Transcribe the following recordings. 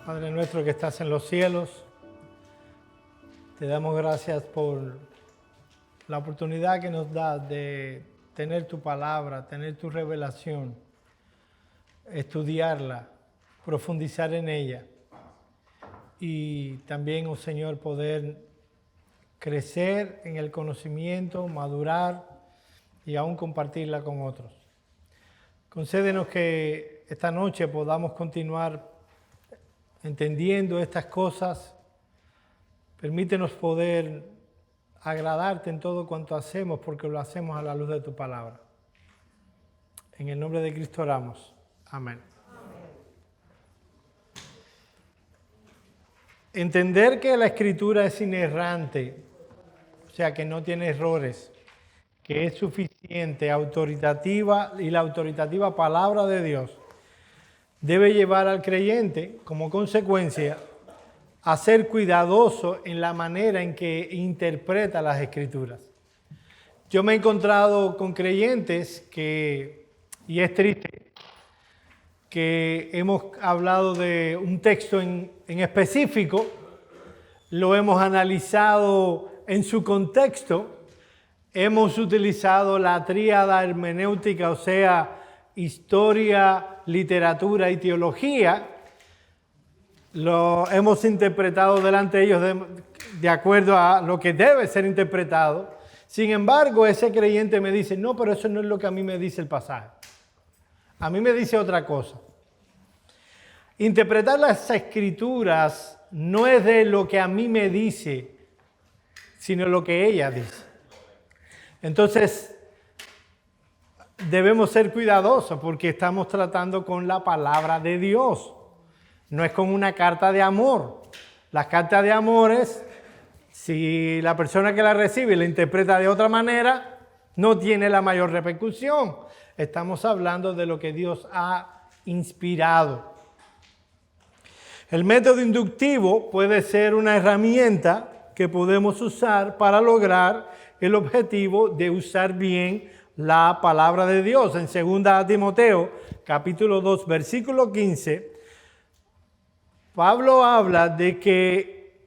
Padre nuestro que estás en los cielos, te damos gracias por la oportunidad que nos das de tener tu palabra, tener tu revelación, estudiarla, profundizar en ella y también, oh Señor, poder crecer en el conocimiento, madurar y aún compartirla con otros. Concédenos que esta noche podamos continuar entendiendo estas cosas. Permítenos poder agradarte en todo cuanto hacemos, porque lo hacemos a la luz de tu palabra. En el nombre de Cristo oramos. Amén. Entender que la Escritura es inerrante, o sea, que no tiene errores, que es suficiente, autoritativa, y la autoritativa palabra de Dios debe llevar al creyente, como consecuencia, a ser cuidadoso en la manera en que interpreta las Escrituras. Yo me he encontrado con creyentes y es triste, que hemos hablado de un texto en específico, lo hemos analizado en su contexto, hemos utilizado la tríada hermenéutica, o sea, historia, literatura y teología. Lo hemos interpretado delante de ellos de acuerdo a lo que debe ser interpretado. Sin embargo, ese creyente me dice, no, pero eso no es lo que a mí me dice el pasaje. A mí me dice otra cosa. Interpretar las Escrituras no es de lo que a mí me dice, sino lo que ella dice. Entonces, debemos ser cuidadosos porque estamos tratando con la palabra de Dios. No es como una carta de amor. Las cartas de amor es, si la persona que la recibe la interpreta de otra manera, no tiene la mayor repercusión. Estamos hablando de lo que Dios ha inspirado. El método inductivo puede ser una herramienta que podemos usar para lograr el objetivo de usar bien la palabra de Dios. En 2 Timoteo, capítulo 2, versículo 15, Pablo habla de que,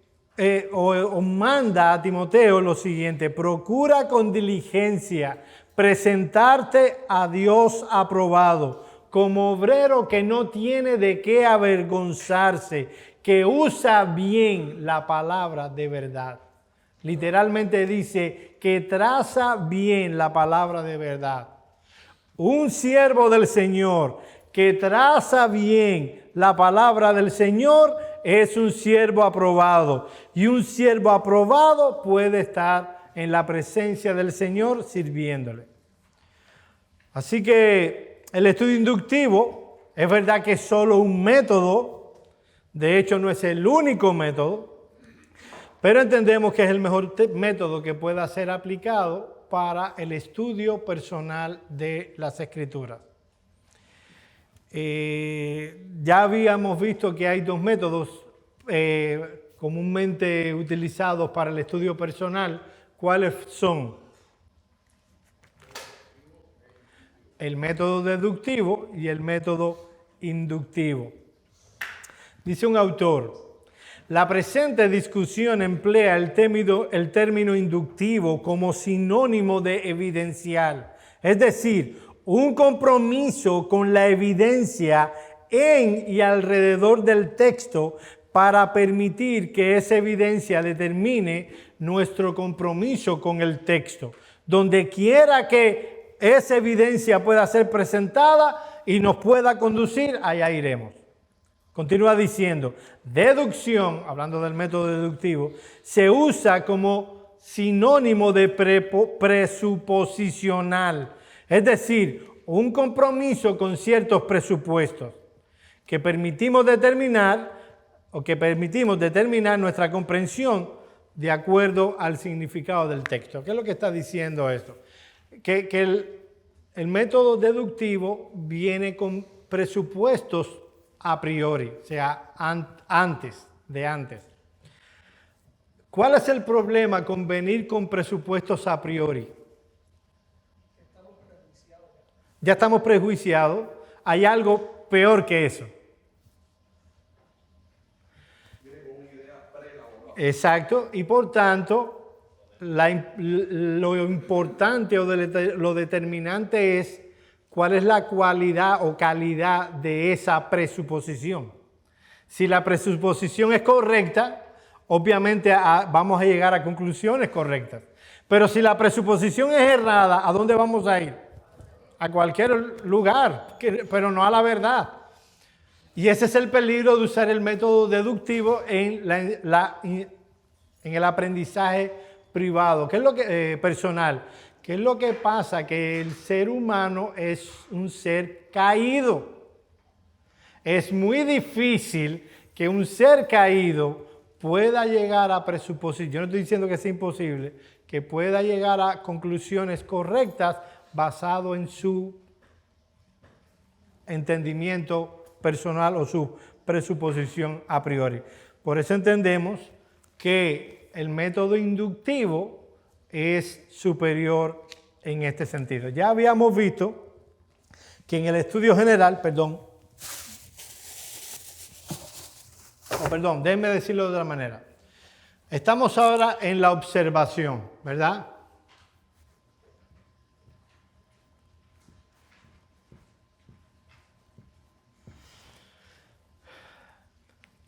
o manda a Timoteo lo siguiente: procura con diligencia presentarte a Dios aprobado, como obrero que no tiene de qué avergonzarse, que usa bien la palabra de verdad. Literalmente dice que traza bien la palabra de verdad. Un siervo del Señor que traza bien la palabra del Señor es un siervo aprobado. Y un siervo aprobado puede estar en la presencia del Señor sirviéndole. Así que el estudio inductivo es verdad que es solo un método. De hecho, no es el único método. Pero entendemos que es el mejor método que pueda ser aplicado para el estudio personal de las Escrituras. Ya habíamos visto que hay dos métodos comúnmente utilizados para el estudio personal. ¿Cuáles son? El método deductivo y el método inductivo. Dice un autor: la presente discusión emplea el término inductivo como sinónimo de evidencial, es decir, un compromiso con la evidencia en y alrededor del texto para permitir que esa evidencia determine nuestro compromiso con el texto. Donde quiera que esa evidencia pueda ser presentada y nos pueda conducir, allá iremos. Continúa diciendo, deducción, hablando del método deductivo, se usa como sinónimo de presuposicional, es decir, un compromiso con ciertos presupuestos que permitimos determinar nuestra comprensión de acuerdo al significado del texto. ¿Qué es lo que está diciendo esto? Que el método deductivo viene con presupuestos a priori, o sea, antes. ¿Cuál es el problema con venir con presupuestos a priori? Ya estamos prejuiciados. Hay algo peor que eso. Exacto, y por tanto, lo importante o lo determinante es cuál es la cualidad o calidad de esa presuposición. Si la presuposición es correcta, obviamente vamos a llegar a conclusiones correctas. Pero si la presuposición es errada, ¿a dónde vamos a ir? A cualquier lugar, pero no a la verdad. Y ese es el peligro de usar el método deductivo en el aprendizaje privado, que es lo que, personal. ¿Qué es lo que pasa? Que el ser humano es un ser caído. Es muy difícil que un ser caído pueda llegar a presuposición. Yo no estoy diciendo que sea imposible, que pueda llegar a conclusiones correctas basado en su entendimiento personal o su presuposición a priori. Por eso entendemos que el método inductivo es superior en este sentido. Ya habíamos visto que en el estudio general, déjenme decirlo de otra manera. Estamos ahora en la observación, ¿verdad?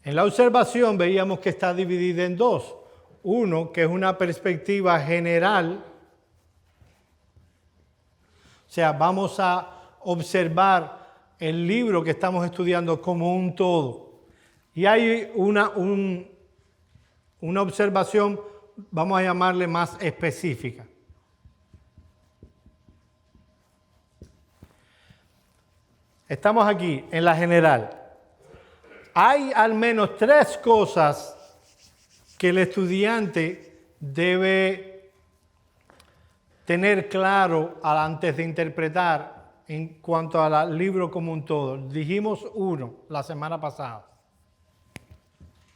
En la observación veíamos que está dividida en dos. Uno, que es una perspectiva general. O sea, vamos a observar el libro que estamos estudiando como un todo. Y hay una observación, vamos a llamarle más específica. Estamos aquí en la general. Hay al menos 3 cosas que el estudiante debe tener claro antes de interpretar en cuanto al libro como un todo. Dijimos 1 la semana pasada.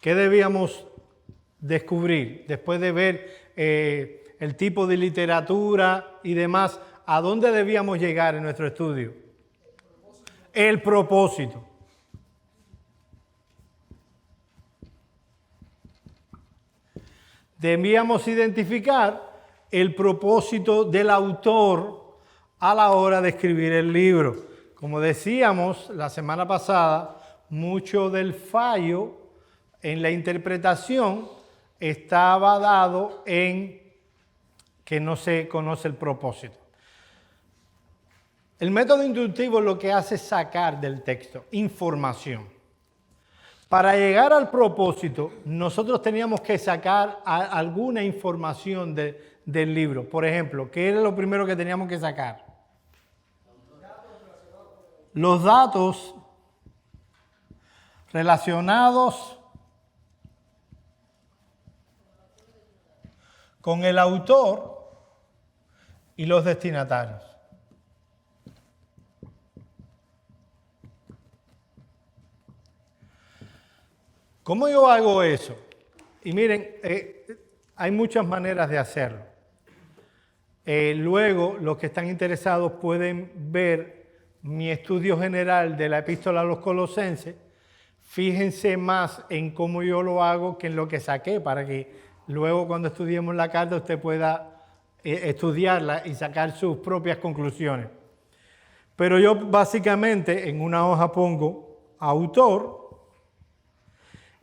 ¿Qué debíamos descubrir después de ver el tipo de literatura y demás? ¿A dónde debíamos llegar en nuestro estudio? El propósito. Debíamos identificar el propósito del autor a la hora de escribir el libro. Como decíamos la semana pasada, mucho del fallo en la interpretación estaba dado en que no se conoce el propósito. El método inductivo lo que hace es sacar del texto información. Para llegar al propósito, nosotros teníamos que sacar alguna información del libro. Por ejemplo, ¿qué era lo primero que teníamos que sacar? Los datos relacionados con el autor y los destinatarios. ¿Cómo yo hago eso? Y miren, hay muchas maneras de hacerlo. Luego, los que están interesados pueden ver mi estudio general de la epístola a los Colosenses. Fíjense más en cómo yo lo hago que en lo que saqué, para que luego cuando estudiemos la carta usted pueda estudiarla y sacar sus propias conclusiones. Pero yo básicamente en una hoja pongo autor,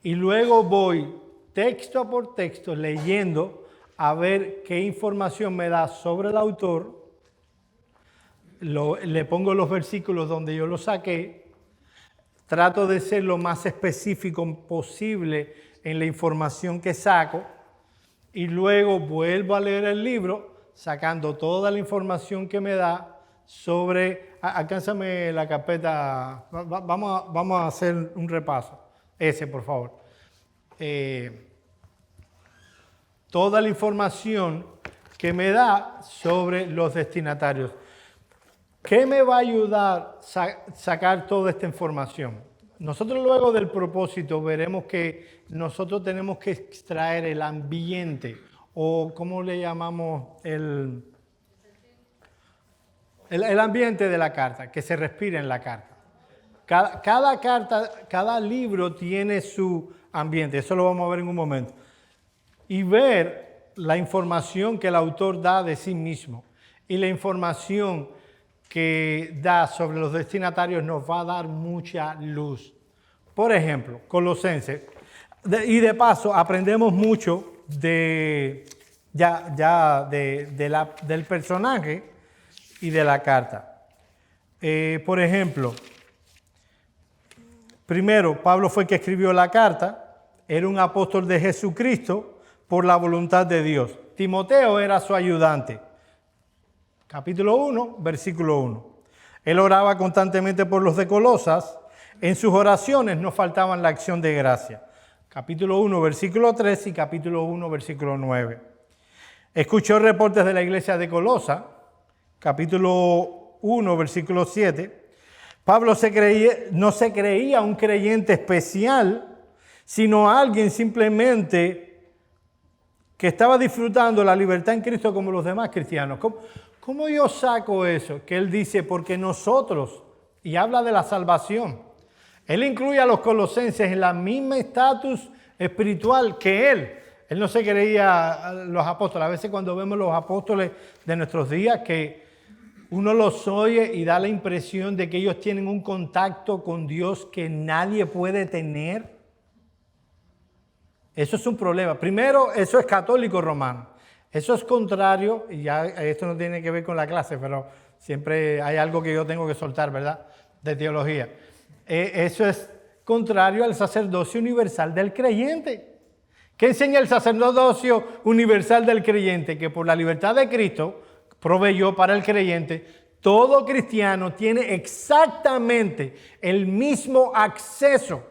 y luego voy texto por texto leyendo a ver qué información me da sobre el autor. Le pongo los versículos donde yo lo saqué. Trato de ser lo más específico posible en la información que saco. Y luego vuelvo a leer el libro sacando toda la información que me da sobre... Alcánzame la carpeta. Vamos a hacer un repaso. Ese, por favor. Toda la información que me da sobre los destinatarios. ¿Qué me va a ayudar a sacar toda esta información? Nosotros luego del propósito veremos que nosotros tenemos que extraer el ambiente, o ¿cómo le llamamos? El ambiente de la carta, que se respira en la carta. Cada carta, cada libro tiene su ambiente, eso lo vamos a ver en un momento. y ver la información que el autor da de sí mismo y la información que da sobre los destinatarios nos va a dar mucha luz. Por ejemplo, Colosenses. Y de paso aprendemos mucho del personaje y de la carta. Por ejemplo, primero, Pablo fue el que escribió la carta, era un apóstol de Jesucristo por la voluntad de Dios. Timoteo era su ayudante. Capítulo 1, versículo 1. Él oraba constantemente por los de Colosas. En sus oraciones no faltaban la acción de gracia. Capítulo 1, versículo 3 y capítulo 1, versículo 9. Escuchó reportes de la iglesia de Colosa. Capítulo 1, versículo 7. Pablo no se creía un creyente especial, sino alguien simplemente que estaba disfrutando la libertad en Cristo como los demás cristianos. ¿Cómo yo saco eso? Que él dice, porque nosotros, y habla de la salvación, él incluye a los colosenses en la misma estatus espiritual que él. Él no se creía a los apóstoles. A veces cuando vemos los apóstoles de nuestros días, que uno los oye y da la impresión de que ellos tienen un contacto con Dios que nadie puede tener. Eso es un problema. Primero, eso es católico romano. Eso es contrario, y ya esto no tiene que ver con la clase, pero siempre hay algo que yo tengo que soltar, ¿verdad? De teología. Eso es contrario al sacerdocio universal del creyente. ¿Qué enseña el sacerdocio universal del creyente? Que por la libertad de Cristo proveyó para el creyente, todo cristiano tiene exactamente el mismo acceso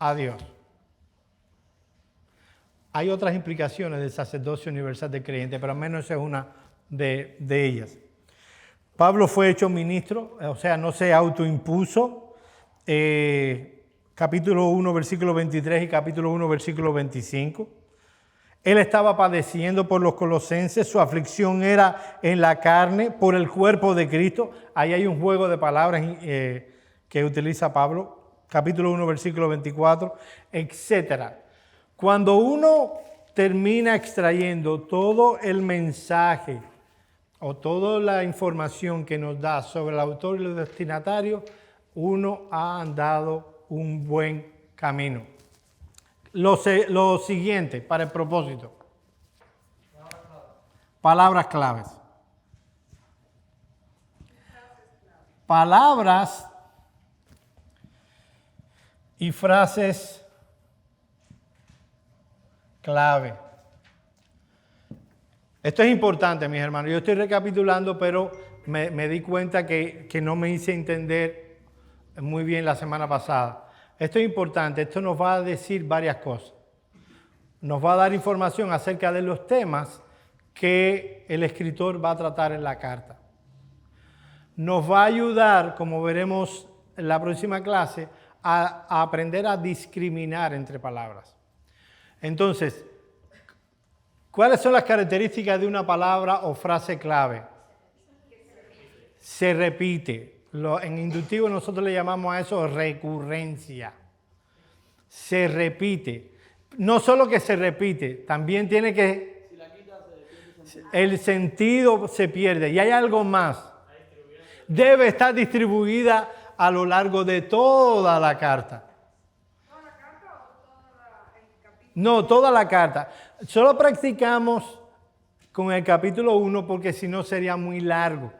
a Dios. Hay otras implicaciones del sacerdocio universal del creyente, pero al menos esa es una de ellas. Pablo fue hecho ministro, o sea, no se autoimpuso. Capítulo 1, versículo 23 y capítulo 1, versículo 25. Él estaba padeciendo por los colosenses, su aflicción era en la carne por el cuerpo de Cristo. Ahí hay un juego de palabras que utiliza Pablo. Capítulo 1, versículo 24, etcétera. Cuando uno termina extrayendo todo el mensaje o toda la información que nos da sobre el autor y los destinatarios, uno ha andado un buen camino. Lo siguiente para el propósito. Palabras claves. Palabras y frases clave. Esto es importante, mis hermanos. Yo estoy recapitulando, pero me di cuenta que no me hice entender muy bien la semana pasada. Esto es importante. Esto nos va a decir varias cosas. Nos va a dar información acerca de los temas que el escritor va a tratar en la carta. Nos va a ayudar, como veremos en la próxima clase, a aprender a discriminar entre palabras. Entonces, ¿cuáles son las características de una palabra o frase clave? Se repite. En inductivo nosotros le llamamos a eso recurrencia. Se repite. No solo que se repite, también tiene que... el sentido se pierde. Y hay algo más. Debe estar distribuida a lo largo de toda la carta. No, toda la carta. Solo practicamos con el capítulo 1 porque si no sería muy largo.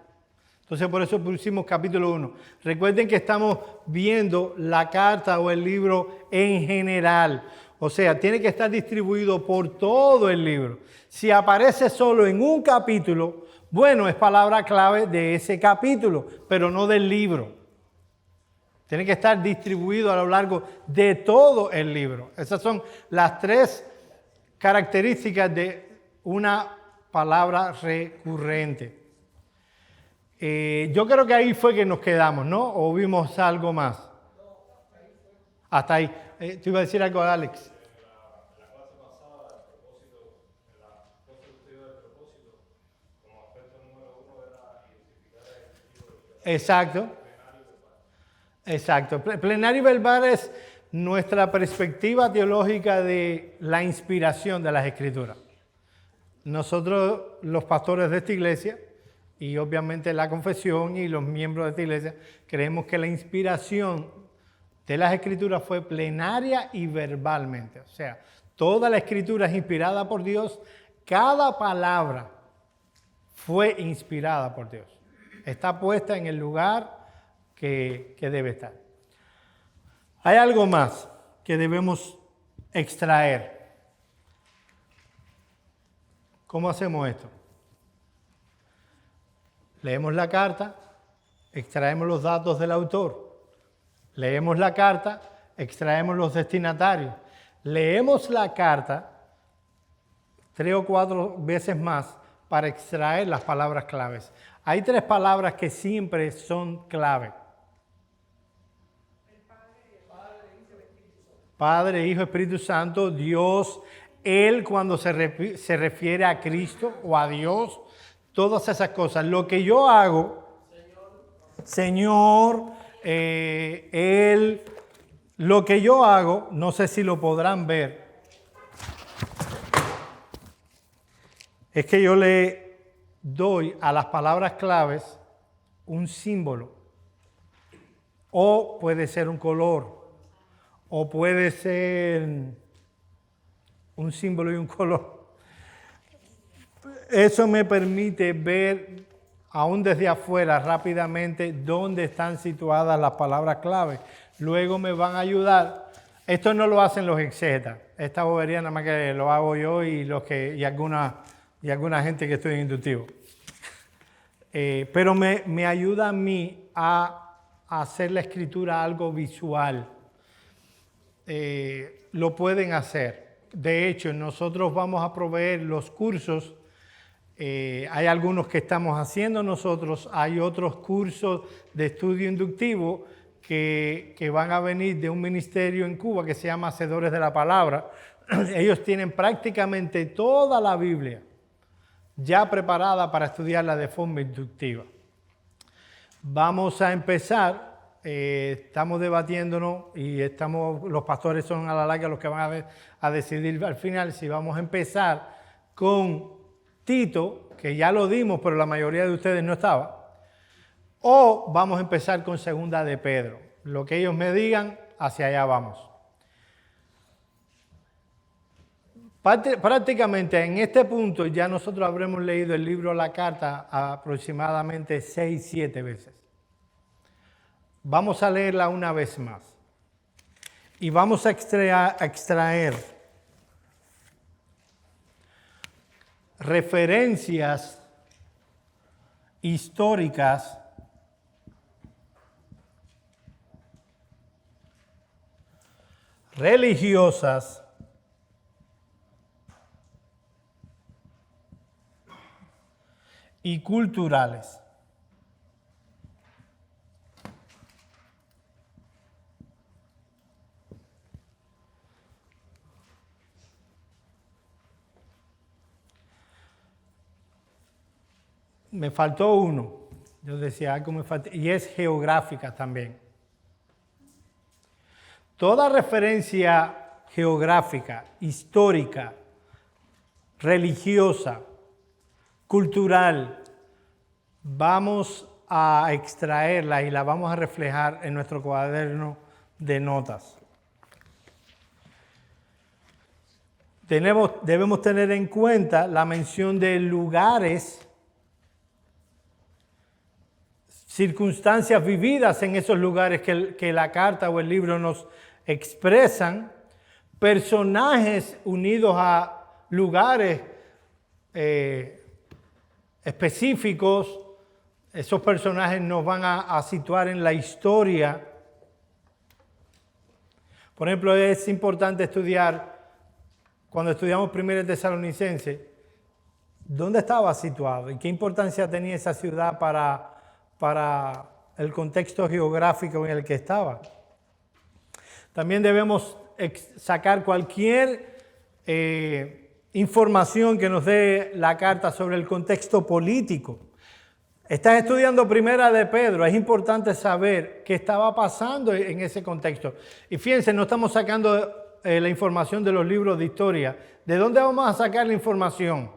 Entonces por eso pusimos capítulo 1. Recuerden que estamos viendo la carta o el libro en general. O sea, tiene que estar distribuido por todo el libro. Si aparece solo en un capítulo, bueno, es palabra clave de ese capítulo, pero no del libro. Tiene que estar distribuido a lo largo de todo el libro. Esas son las 3 características de una palabra recurrente. Yo creo que ahí fue que nos quedamos, ¿no? ¿O vimos algo más? Hasta ahí. ¿Tú ibas a decir algo, Alex? En la clase pasada, el propósito, en la cosa que usted dio del propósito, como aspecto número 1 era identificar el objetivo del Exacto. Exacto. Plenario y verbal es nuestra perspectiva teológica de la inspiración de las Escrituras. Nosotros, los pastores de esta iglesia, y obviamente la confesión y los miembros de esta iglesia, creemos que la inspiración de las Escrituras fue plenaria y verbalmente. O sea, toda la Escritura es inspirada por Dios, cada palabra fue inspirada por Dios. Está puesta en el lugar que debe estar. Hay algo más que debemos extraer. ¿Cómo hacemos esto? Leemos la carta, extraemos los datos del autor. Leemos la carta, extraemos los destinatarios. Leemos la carta 3 o 4 veces más para extraer las palabras claves. Hay 3 palabras que siempre son clave. Padre, Hijo, Espíritu Santo, Dios, Él cuando se refiere a Cristo o a Dios, todas esas cosas. Lo que yo hago, Señor, Él, lo que yo hago, no sé si lo podrán ver, es que yo le doy a las palabras claves un símbolo, o puede ser un color, o puede ser un símbolo y un color. Eso me permite ver, aún desde afuera, rápidamente, dónde están situadas las palabras clave. Luego me van a ayudar. Esto no lo hacen los exegetas. Esta bobería nada más que lo hago yo y alguna gente que estudia inductivo. Pero me ayuda a mí a hacer la escritura algo visual. Lo pueden hacer. De hecho, nosotros vamos a proveer los cursos. Hay algunos que estamos haciendo nosotros, hay otros cursos de estudio inductivo que van a venir de un ministerio en Cuba que se llama Hacedores de la Palabra. Ellos tienen prácticamente toda la Biblia ya preparada para estudiarla de forma inductiva. Vamos a empezar. Estamos debatiéndonos y los pastores son a la larga los que van a decidir al final si vamos a empezar con Tito, que ya lo dimos, pero la mayoría de ustedes no estaba, o vamos a empezar con Segunda de Pedro. Lo que ellos me digan, hacia allá vamos. Prácticamente en este punto ya nosotros habremos leído el libro La Carta aproximadamente 6-7 veces. Vamos a leerla una vez más y vamos a extraer referencias históricas religiosas y culturales. Me faltó uno, yo decía algo me falta, y es geográfica también. Toda referencia geográfica, histórica, religiosa, cultural, vamos a extraerla y la vamos a reflejar en nuestro cuaderno de notas. Debemos tener en cuenta la mención de lugares, circunstancias vividas en esos lugares que la carta o el libro nos expresan, personajes unidos a lugares específicos. Esos personajes nos van a situar en la historia. Por ejemplo, es importante estudiar, cuando estudiamos 1 Tesalonicenses, dónde estaba situado y qué importancia tenía esa ciudad para el contexto geográfico en el que estaba. También debemos sacar cualquier información que nos dé la carta sobre el contexto político. Estás estudiando Primera de Pedro, es importante saber qué estaba pasando en ese contexto. Y fíjense, no estamos sacando la información de los libros de historia. ¿De dónde vamos a sacar la información?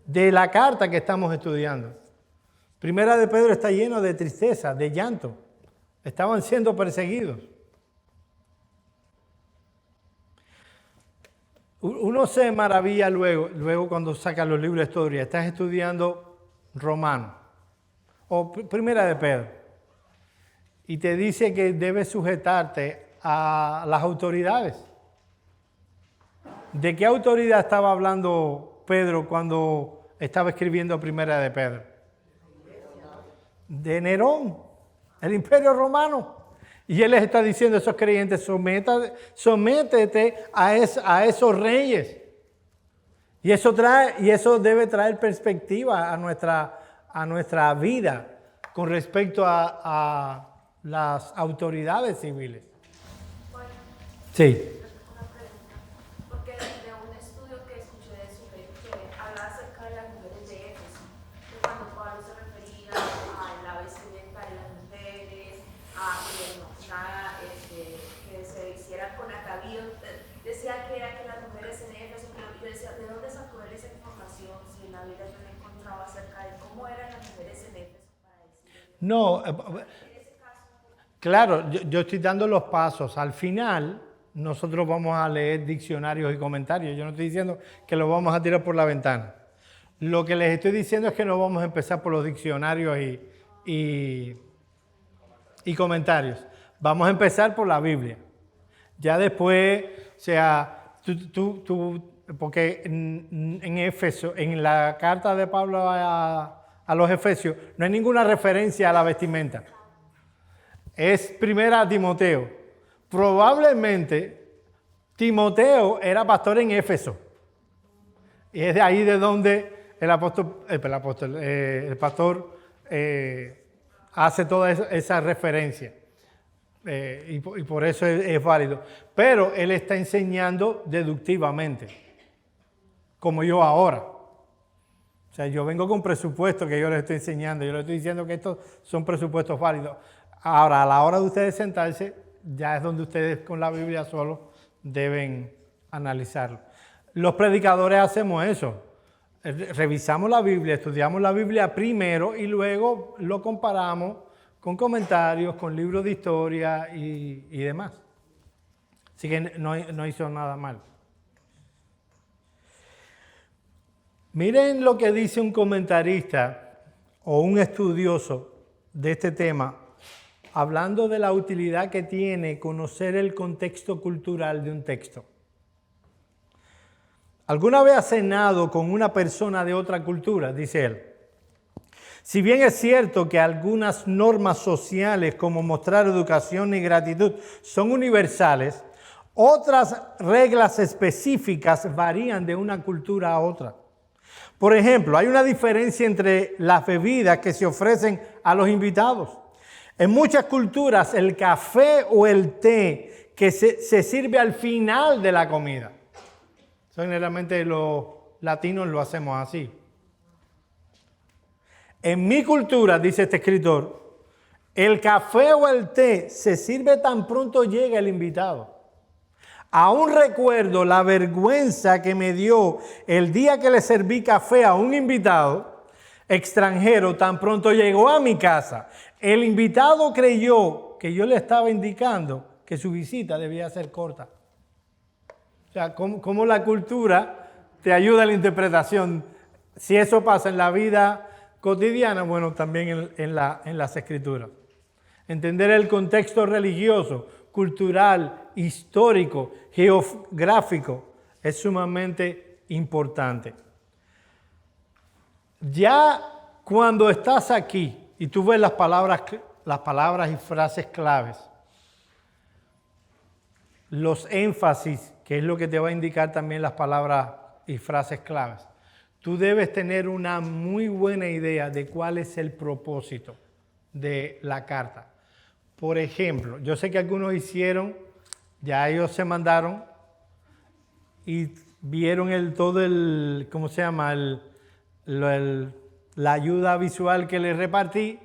De la carta que estamos estudiando. Primera de Pedro está lleno de tristeza, de llanto. Estaban siendo perseguidos. Uno se maravilla luego cuando saca los libros de historia. Estás estudiando Romano o Primera de Pedro y te dice que debes sujetarte a las autoridades. ¿De qué autoridad estaba hablando Pedro cuando estaba escribiendo Primera de Pedro? De Nerón, el Imperio Romano. Y él les está diciendo a esos creyentes, sométete a esos reyes. Y eso debe traer perspectiva a nuestra vida con respecto a las autoridades civiles. Bueno, Sí. una pregunta, porque de un estudio que escuché de su que hablaba acerca de las mujeres de Éfeso, que cuando Pablo se refería a la vestimenta de las mujeres, a que no, nada que se hiciera con atavío, decía que era que las mujeres en Éfeso, pero yo decía, ¿de dónde sacó él esa información? Si en la Biblia yo no encontraba acerca de cómo eran las mujeres en Éfeso para decir. No, claro, yo estoy dando los pasos. Al final, nosotros vamos a leer diccionarios y comentarios. Yo no estoy diciendo que lo vamos a tirar por la ventana. Lo que les estoy diciendo es que no vamos a empezar por los diccionarios y comentarios. Vamos a empezar por la Biblia. Ya después, o sea, porque en Éfeso, en la carta de Pablo a los Efesios, no hay ninguna referencia a la vestimenta. Es primera a Timoteo. Probablemente Timoteo era pastor en Éfeso. Y es de ahí de donde el pastor hace toda esa referencia. Y por eso es válido. Pero él está enseñando deductivamente, como yo ahora. O sea, yo vengo con presupuestos que yo les estoy enseñando. Yo les estoy diciendo que estos son presupuestos válidos. Ahora, a la hora de ustedes sentarse, ya es donde ustedes con la Biblia solo deben analizarlo. Los predicadores hacemos eso. Revisamos la Biblia, estudiamos la Biblia primero y luego lo comparamos con comentarios, con libros de historia y demás. Así que no hizo nada mal. Miren lo que dice un comentarista o un estudioso de este tema, hablando de la utilidad que tiene conocer el contexto cultural de un texto. ¿Alguna vez has cenado con una persona de otra cultura? Dice él. Si bien es cierto que algunas normas sociales como mostrar educación y gratitud son universales, otras reglas específicas varían de una cultura a otra. Por ejemplo, hay una diferencia entre las bebidas que se ofrecen a los invitados. En muchas culturas, el café o el té que se sirve al final de la comida. Generalmente los latinos lo hacemos así. En mi cultura, dice este escritor, el café o el té se sirve tan pronto llega el invitado. Aún recuerdo la vergüenza que me dio el día que le serví café a un invitado extranjero tan pronto llegó a mi casa. El invitado creyó que yo le estaba indicando que su visita debía ser corta. O sea, cómo la cultura te ayuda a la interpretación. Si eso pasa en la vida cotidiana, bueno, también en las escrituras. Entender el contexto religioso, cultural, histórico, geográfico es sumamente importante. Ya cuando estás aquí y tú ves las palabras y frases claves, los énfasis, que es lo que te va a indicar también las palabras y frases claves, tú debes tener una muy buena idea de cuál es el propósito de la carta. Por ejemplo, yo sé que algunos ya ellos se mandaron y vieron ¿cómo se llama? la ayuda visual que les repartí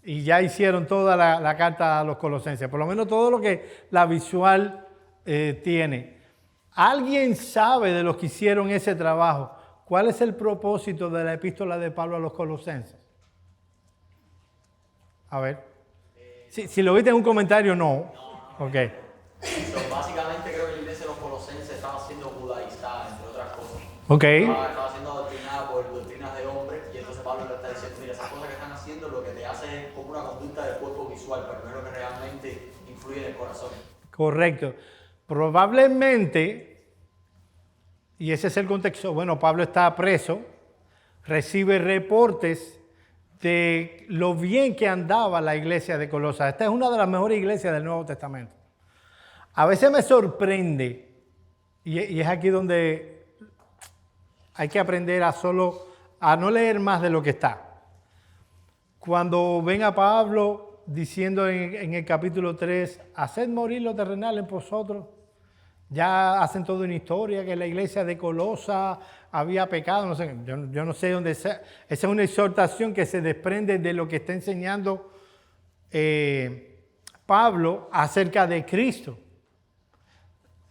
y ya hicieron toda la carta a los colosenses, por lo menos todo lo que la visual tiene. ¿Alguien sabe de los que hicieron ese trabajo cuál es el propósito de la epístola de Pablo a los colosenses? A ver. Si lo viste en un comentario, no. Ok. Básicamente creo que la iglesia de los colosenses estaba siendo judaizada, entre otras cosas. Ok. Estaba siendo adoctrinada por doctrinas de hombres, y entonces Pablo le está diciendo, mira, esas cosas que están haciendo lo que te hace es como una conducta del cuerpo visual, pero no es lo que realmente influye en el corazón. Correcto. Probablemente, y ese es el contexto, bueno, Pablo está preso, recibe reportes de lo bien que andaba la iglesia de Colosas. Esta es una de las mejores iglesias del Nuevo Testamento. A veces me sorprende, y es aquí donde hay que aprender a no leer más de lo que está. Cuando ven a Pablo diciendo en el capítulo 3, haced morir lo terrenal en vosotros, ya hacen toda una historia que la iglesia de Colosas había pecado, no sé, yo no sé dónde sea. Esa es una exhortación que se desprende de lo que está enseñando Pablo acerca de Cristo.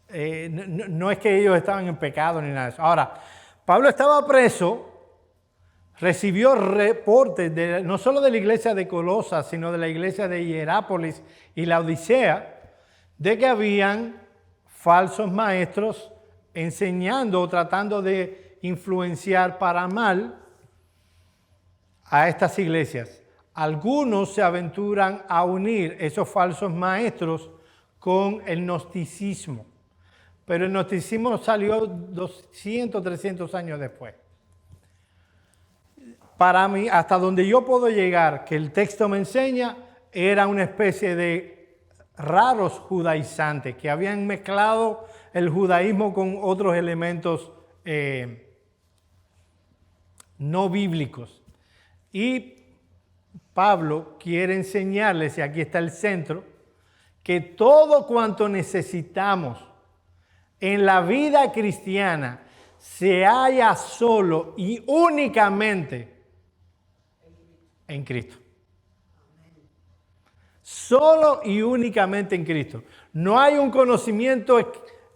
No es que ellos estaban en pecado ni nada de eso. Ahora, Pablo estaba preso, recibió reportes no solo de la iglesia de Colosas, sino de la iglesia de Hierápolis y la Odisea, de que habían falsos maestros enseñando o tratando de influenciar para mal a estas iglesias. Algunos se aventuran a unir esos falsos maestros con el gnosticismo, pero el gnosticismo salió 200, 300 años después. Para mí, hasta donde yo puedo llegar, que el texto me enseña, era una especie de raros judaizantes que habían mezclado el judaísmo con otros elementos no bíblicos. Y Pablo quiere enseñarles, y aquí está el centro, que todo cuanto necesitamos en la vida cristiana se halla solo y únicamente en Cristo. Solo y únicamente en Cristo. No hay un conocimiento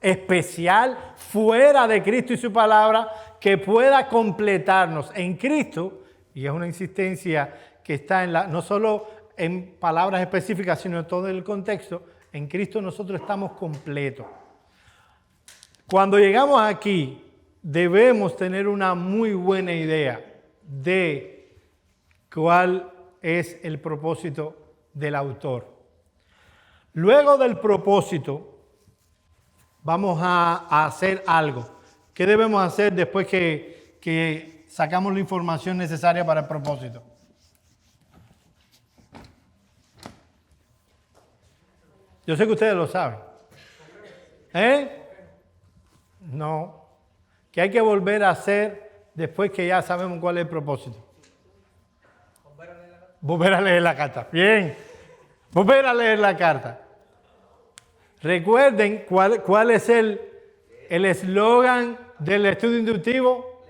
especial fuera de Cristo y su palabra que pueda completarnos en Cristo, y es una insistencia que está no solo en palabras específicas, sino en todo el contexto. En Cristo nosotros estamos completos. Cuando llegamos aquí, debemos tener una muy buena idea de cuál es el propósito del autor. Luego del propósito, vamos a hacer algo. ¿Qué debemos hacer después que sacamos la información necesaria para el propósito? Yo sé que ustedes lo saben. No. ¿Qué hay que volver a hacer después que ya sabemos cuál es el propósito? Volver a leer la carta. Bien. Volver a leer la carta. Recuerden cuál es el eslogan del estudio inductivo.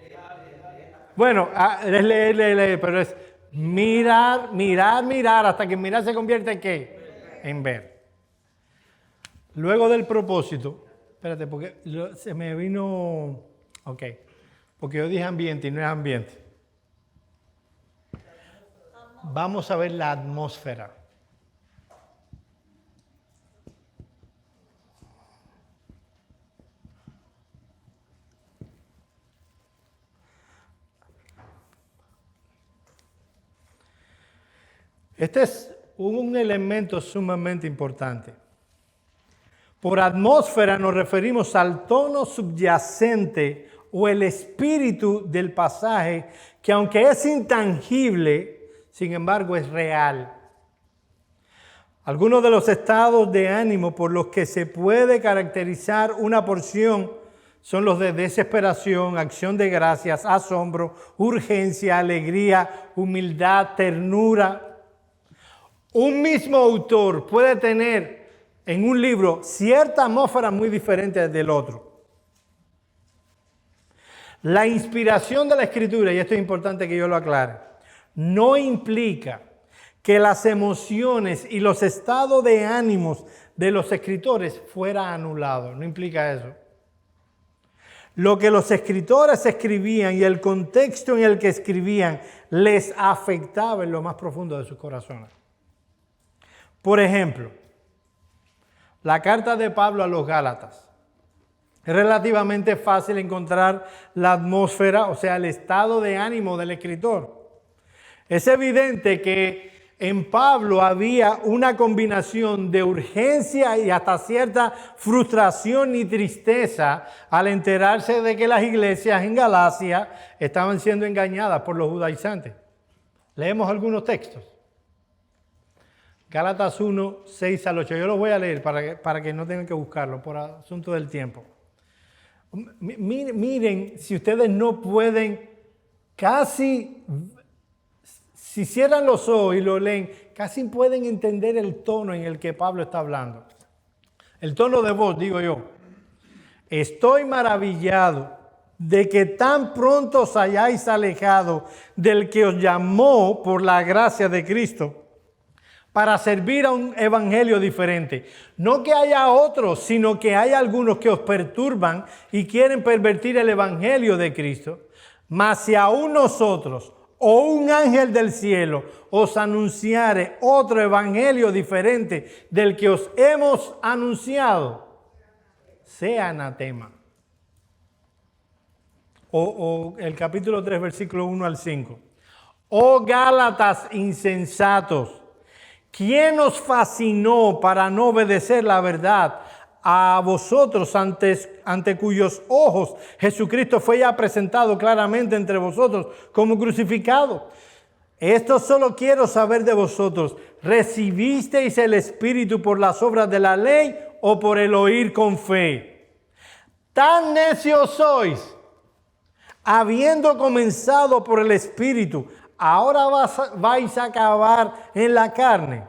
Bueno, es leer, pero es mirar, hasta que mirar se convierte en ¿qué? En ver. Luego del propósito, espérate, porque se me vino, ok, porque yo dije ambiente y no es ambiente. Vamos a ver la atmósfera. Este es un elemento sumamente importante. Por atmósfera nos referimos al tono subyacente o el espíritu del pasaje, que aunque es intangible, sin embargo es real. Algunos de los estados de ánimo por los que se puede caracterizar una porción son los de desesperación, acción de gracias, asombro, urgencia, alegría, humildad, ternura. Un mismo autor puede tener en un libro cierta atmósfera muy diferente del otro. La inspiración de la Escritura, y esto es importante que yo lo aclare, no implica que las emociones y los estados de ánimos de los escritores fueran anulados. No implica eso. Lo que los escritores escribían y el contexto en el que escribían les afectaba en lo más profundo de sus corazones. Por ejemplo, la carta de Pablo a los Gálatas. Es relativamente fácil encontrar la atmósfera, o sea, el estado de ánimo del escritor. Es evidente que en Pablo había una combinación de urgencia y hasta cierta frustración y tristeza al enterarse de que las iglesias en Galacia estaban siendo engañadas por los judaizantes. Leemos algunos textos. Gálatas 1, 6 al 8. Yo los voy a leer para que no tengan que buscarlo por asunto del tiempo. Miren, si ustedes no pueden casi... Si cierran los ojos y lo leen, casi pueden entender el tono en el que Pablo está hablando. El tono de voz, digo yo. Estoy maravillado de que tan pronto os hayáis alejado del que os llamó por la gracia de Cristo para servir a un evangelio diferente. No que haya otros, sino que hay algunos que os perturban y quieren pervertir el evangelio de Cristo. Mas si aún nosotros o un ángel del cielo os anunciare otro evangelio diferente del que os hemos anunciado, sea anatema. O el capítulo 3, versículo 1 al 5. Oh Gálatas insensatos, ¿quién os fascinó para no obedecer la verdad? A vosotros ante cuyos ojos Jesucristo fue ya presentado claramente entre vosotros como crucificado. Esto solo quiero saber de vosotros. ¿Recibisteis el Espíritu por las obras de la ley o por el oír con fe? Tan necios sois, habiendo comenzado por el Espíritu, ahora vais a acabar en la carne.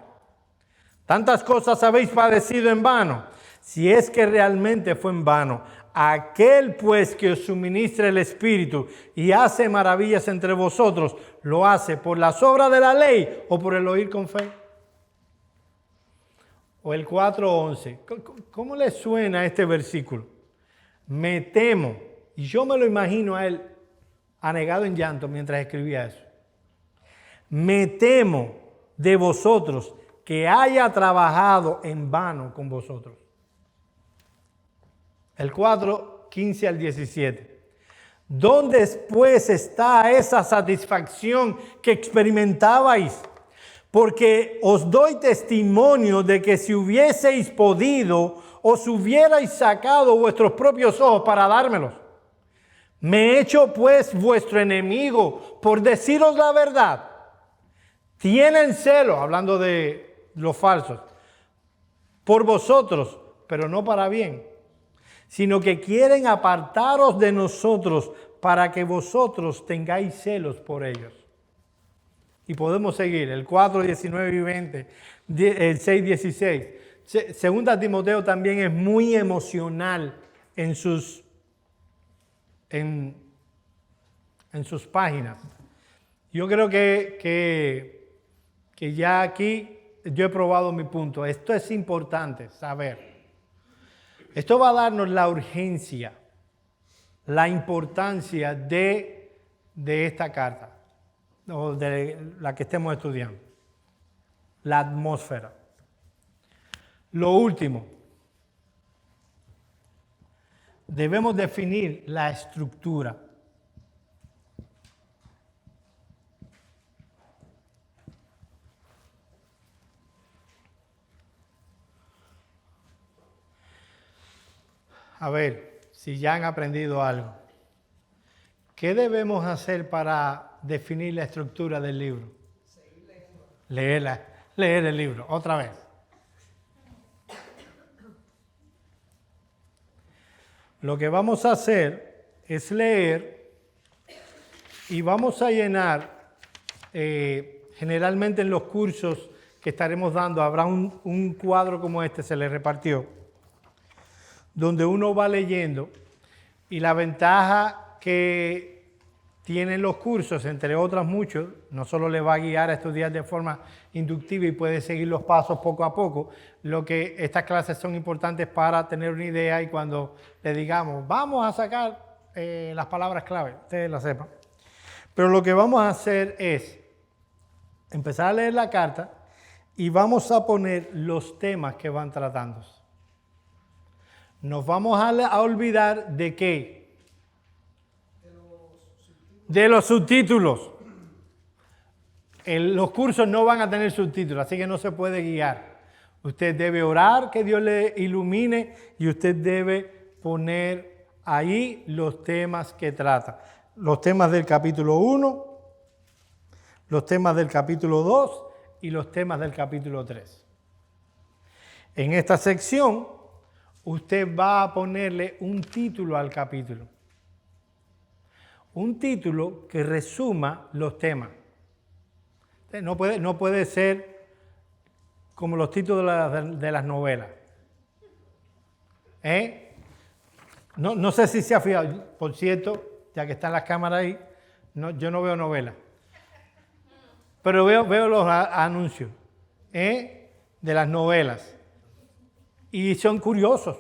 Tantas cosas habéis padecido en vano. Si es que realmente fue en vano, aquel pues que os suministra el Espíritu y hace maravillas entre vosotros, ¿lo hace por las obras de la ley o por el oír con fe? O el 4:11. ¿Cómo le suena este versículo? Me temo, y yo me lo imagino a él anegado en llanto mientras escribía eso. Me temo de vosotros que haya trabajado en vano con vosotros. El 4, 15 al 17. ¿Dónde pues está esa satisfacción que experimentabais? Porque os doy testimonio de que si hubieseis podido, os hubierais sacado vuestros propios ojos para dármelos. Me he hecho pues vuestro enemigo por deciros la verdad. Tienen celo, hablando de los falsos, por vosotros, pero no para bien, sino que quieren apartaros de nosotros para que vosotros tengáis celos por ellos. Y podemos seguir, el 4, 19 y 20, el 6, 16. Segunda Timoteo también es muy emocional en sus páginas. Yo creo que ya aquí yo he probado mi punto. Esto es importante saber. Esto va a darnos la urgencia, la importancia de esta carta, o de la que estemos estudiando, la atmósfera. Lo último, debemos definir la estructura. A ver, si ya han aprendido algo. ¿Qué debemos hacer para definir la estructura del libro? Leer el libro, otra vez. Lo que vamos a hacer es leer y vamos a llenar, generalmente en los cursos que estaremos dando, habrá un cuadro como este, se le repartió, donde uno va leyendo, y la ventaja que tienen los cursos, entre otros muchos, no solo le va a guiar a estudiar de forma inductiva y puede seguir los pasos poco a poco, lo que estas clases son importantes para tener una idea y cuando le digamos, vamos a sacar las palabras clave, ustedes las sepan. Pero lo que vamos a hacer es empezar a leer la carta y vamos a poner los temas que van tratando. Nos vamos a olvidar de qué. De los subtítulos. Los cursos no van a tener subtítulos, así que no se puede guiar. Usted debe orar, que Dios le ilumine, y usted debe poner ahí los temas que trata. Los temas del capítulo 1, los temas del capítulo 2 y los temas del capítulo 3. En esta sección, usted va a ponerle un título al capítulo. Un título que resuma los temas. No puede ser como los títulos de las novelas. No sé si se ha fijado. Por cierto, ya que están las cámaras ahí, yo no veo novelas. Pero veo los anuncios de las novelas. Y son curiosos.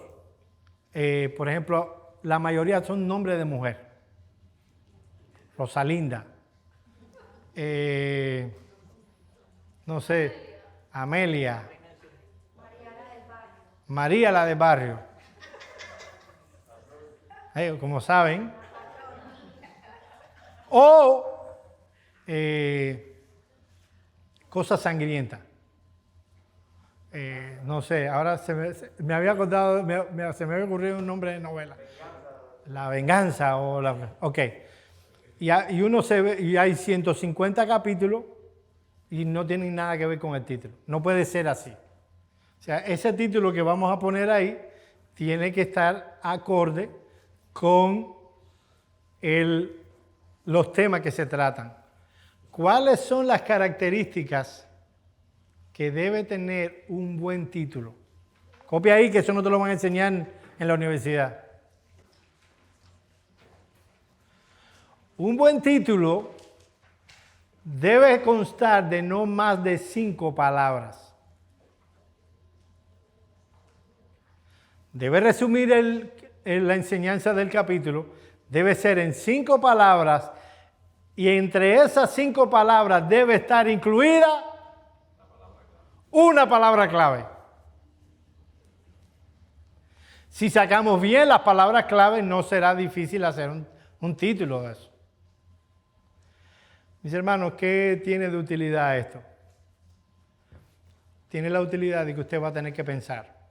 Por ejemplo, la mayoría son nombres de mujer. Rosalinda. No sé, Amelia. María la del barrio. Como saben. O cosas sangrientas. No sé, ahora me había acordado, se me había ocurrido un nombre de novela. La venganza o la... Ok. Y uno se ve, y hay 150 capítulos y no tienen nada que ver con el título. No puede ser así. O sea, ese título que vamos a poner ahí tiene que estar acorde con los temas que se tratan. ¿Cuáles son las características que debe tener un buen título? Copia ahí, que eso no te lo van a enseñar en la universidad. Un buen título debe constar de no más de 5 palabras. Debe resumir la enseñanza del capítulo, debe ser en 5 palabras y entre esas 5 palabras debe estar incluida una palabra clave. Si sacamos bien las palabras clave, no será difícil hacer un título de eso. Mis hermanos, ¿qué tiene de utilidad esto? Tiene la utilidad de que usted va a tener que pensar.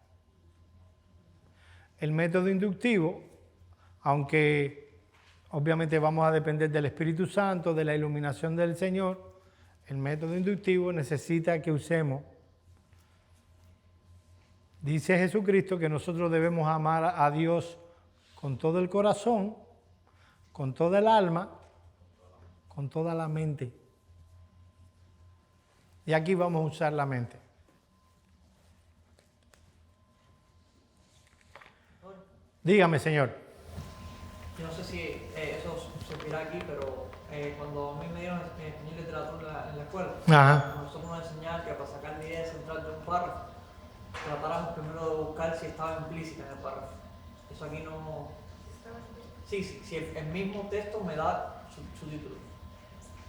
El método inductivo, aunque obviamente vamos a depender del Espíritu Santo, de la iluminación del Señor, el método inductivo necesita que usemos. Dice Jesucristo que nosotros debemos amar a Dios con todo el corazón, con toda el alma, con toda la mente. Y aquí vamos a usar la mente. Dígame, señor. Yo no sé si eso se dirá aquí, pero cuando a mí me dieron español y literatura en la escuela, nosotros nos enseñaban que para sacar la idea central de un párrafo, tratáramos primero de buscar si estaba implícita en el párrafo. Eso aquí no... Sí, si el mismo texto me da su título.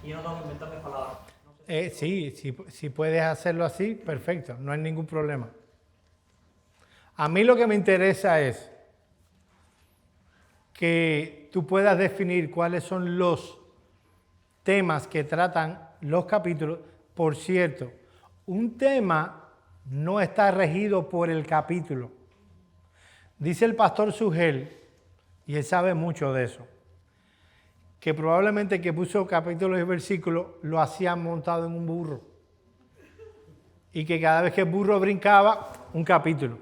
Y yo no tengo que inventarme palabras. No sé si puedes hacerlo así, perfecto, no hay ningún problema. A mí lo que me interesa es que tú puedas definir cuáles son los temas que tratan los capítulos. Por cierto, un tema no está regido por el capítulo. Dice el pastor Sugel, y él sabe mucho de eso, que probablemente que puso capítulos y versículos lo hacían montado en un burro. Y que cada vez que el burro brincaba, un capítulo.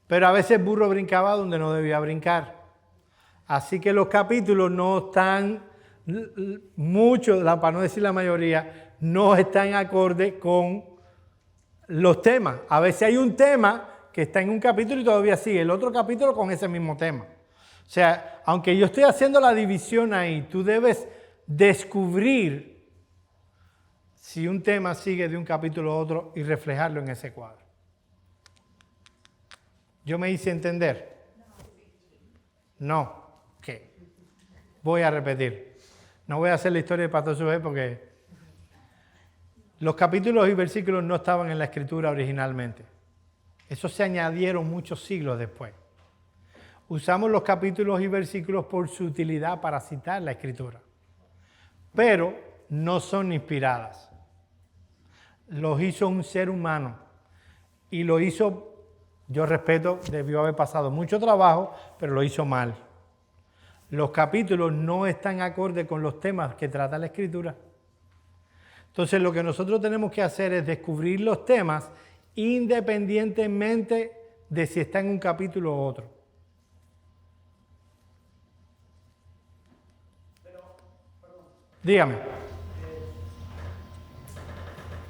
Pero a veces el burro brincaba donde no debía brincar. Así que los capítulos no están, muchos, para no decir la mayoría, no están acorde con los temas. A veces hay un tema que está en un capítulo y todavía sigue el otro capítulo con ese mismo tema. O sea, aunque yo estoy haciendo la división ahí, tú debes descubrir si un tema sigue de un capítulo a otro y reflejarlo en ese cuadro. ¿Yo me hice entender? No. ¿Qué? Voy a repetir. No voy a hacer la historia de Pastor Sujé porque los capítulos y versículos no estaban en la escritura originalmente. Eso se añadieron muchos siglos después. Usamos los capítulos y versículos por su utilidad para citar la escritura, pero no son inspiradas. Los hizo un ser humano y lo hizo, yo respeto, debió haber pasado mucho trabajo, pero lo hizo mal. Los capítulos no están acorde con los temas que trata la escritura. Entonces lo que nosotros tenemos que hacer es descubrir los temas independientemente de si está en un capítulo u otro. Dígame.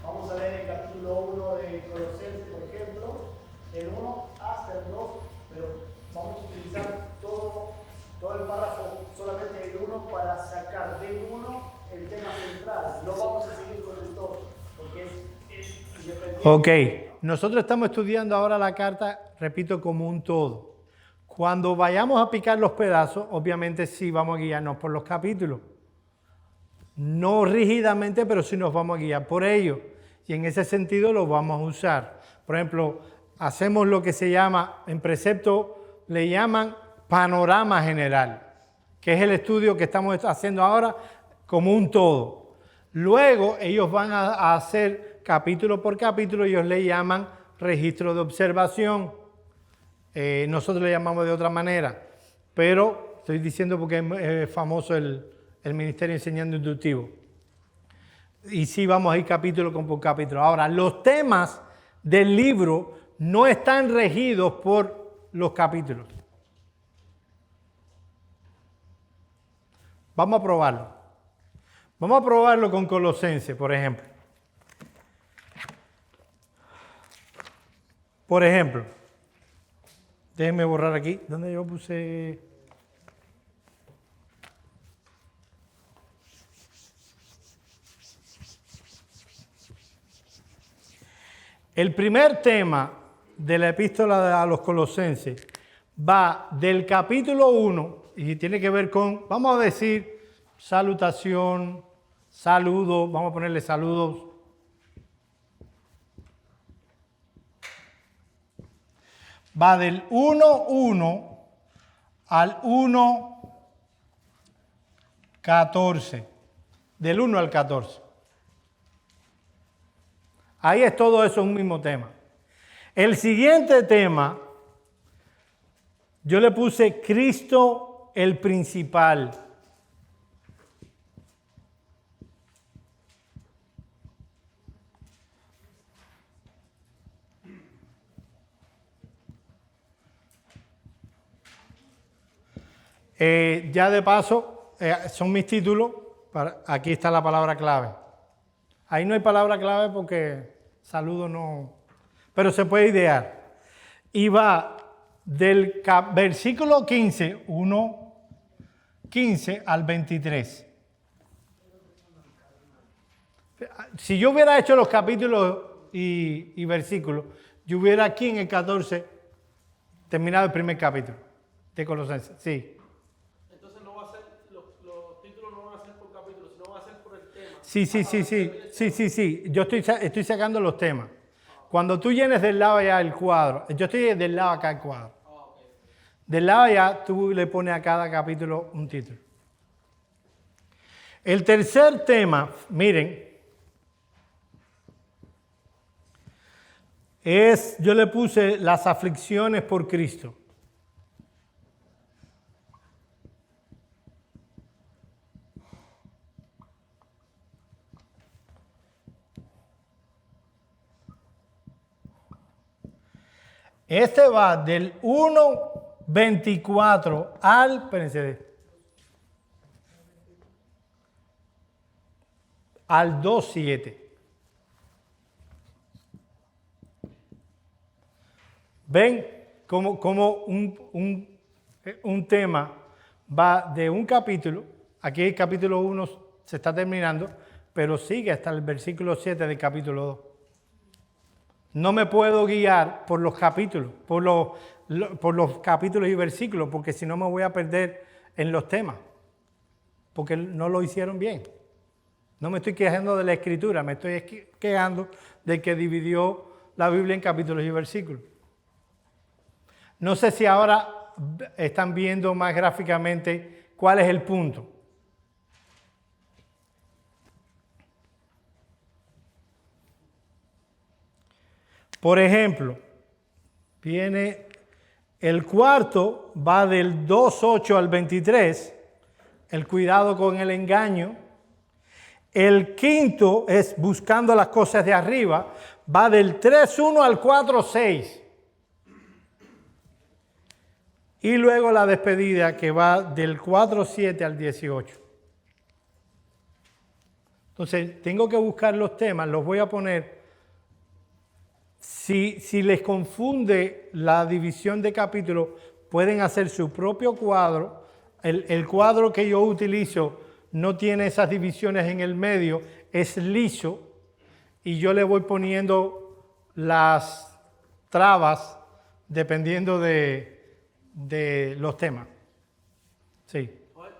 Vamos a leer el capítulo 1 de Colosenses, por ejemplo, el 1 hasta el 2, pero vamos a utilizar todo el párrafo, solamente el 1, para sacar del 1 el tema central. No vamos a seguir con el 2, porque es independiente. Ok, nosotros estamos estudiando ahora la carta, repito, como un todo. Cuando vayamos a picar los pedazos, obviamente sí vamos a guiarnos por los capítulos. No rígidamente, pero sí nos vamos a guiar por ellos. Y en ese sentido los vamos a usar. Por ejemplo, hacemos lo que se llama, en precepto le llaman panorama general, que es el estudio que estamos haciendo ahora como un todo. Luego ellos van a hacer capítulo por capítulo, ellos le llaman registro de observación. Nosotros le llamamos de otra manera, pero estoy diciendo porque es famoso el Ministerio Enseñando Inductivo. Y sí vamos a ir capítulo por capítulo. Ahora, los temas del libro no están regidos por los capítulos. Vamos a probarlo. Vamos a probarlo con Colosenses, por ejemplo. Por ejemplo, déjenme borrar aquí. ¿Dónde yo puse? El primer tema de la epístola a los Colosenses va del capítulo 1 y tiene que ver con, vamos a decir, salutación, saludo, vamos a ponerle saludos. Va del 1.1 al 1.14, del 1 al 14. Ahí es todo eso un mismo tema. El siguiente tema, yo le puse Cristo el principal. Ya de paso, son mis títulos. Aquí está la palabra clave. Ahí no hay palabra clave porque saludo no, pero se puede idear. Y va del versículo 15, 1:15 al 23. Si yo hubiera hecho los capítulos y versículos, yo hubiera aquí en el 14 terminado el primer capítulo de Colosenses. Sí. Entonces no va a ser, los títulos no van a ser por capítulos, sino van a ser por el tema. Sí. Yo estoy sacando los temas. Cuando tú llenes del lado allá el cuadro, yo estoy del lado acá el cuadro. Del lado allá tú le pones a cada capítulo un título. El tercer tema, miren, yo le puse las aflicciones por Cristo. Este va del 1.24 al, espérense, al 2.7. ¿Ven cómo un tema va de un capítulo, aquí el capítulo 1 se está terminando, pero sigue hasta el versículo 7 del capítulo 2. No me puedo guiar por los capítulos, por los capítulos y versículos, porque si no me voy a perder en los temas, porque no lo hicieron bien. No me estoy quejando de la escritura, me estoy quejando de que dividió la Biblia en capítulos y versículos. No sé si ahora están viendo más gráficamente cuál es el punto. Por ejemplo, viene el cuarto, va del 2:8 al 23, el cuidado con el engaño. El quinto es buscando las cosas de arriba, va del 3:1 al 4:6. Y luego la despedida que va del 4:7 al 18. Entonces, tengo que buscar los temas, los voy a poner. Si les confunde la división de capítulos, pueden hacer su propio cuadro. El cuadro que yo utilizo no tiene esas divisiones en el medio, es liso, y yo le voy poniendo las trabas dependiendo de los temas. Sí.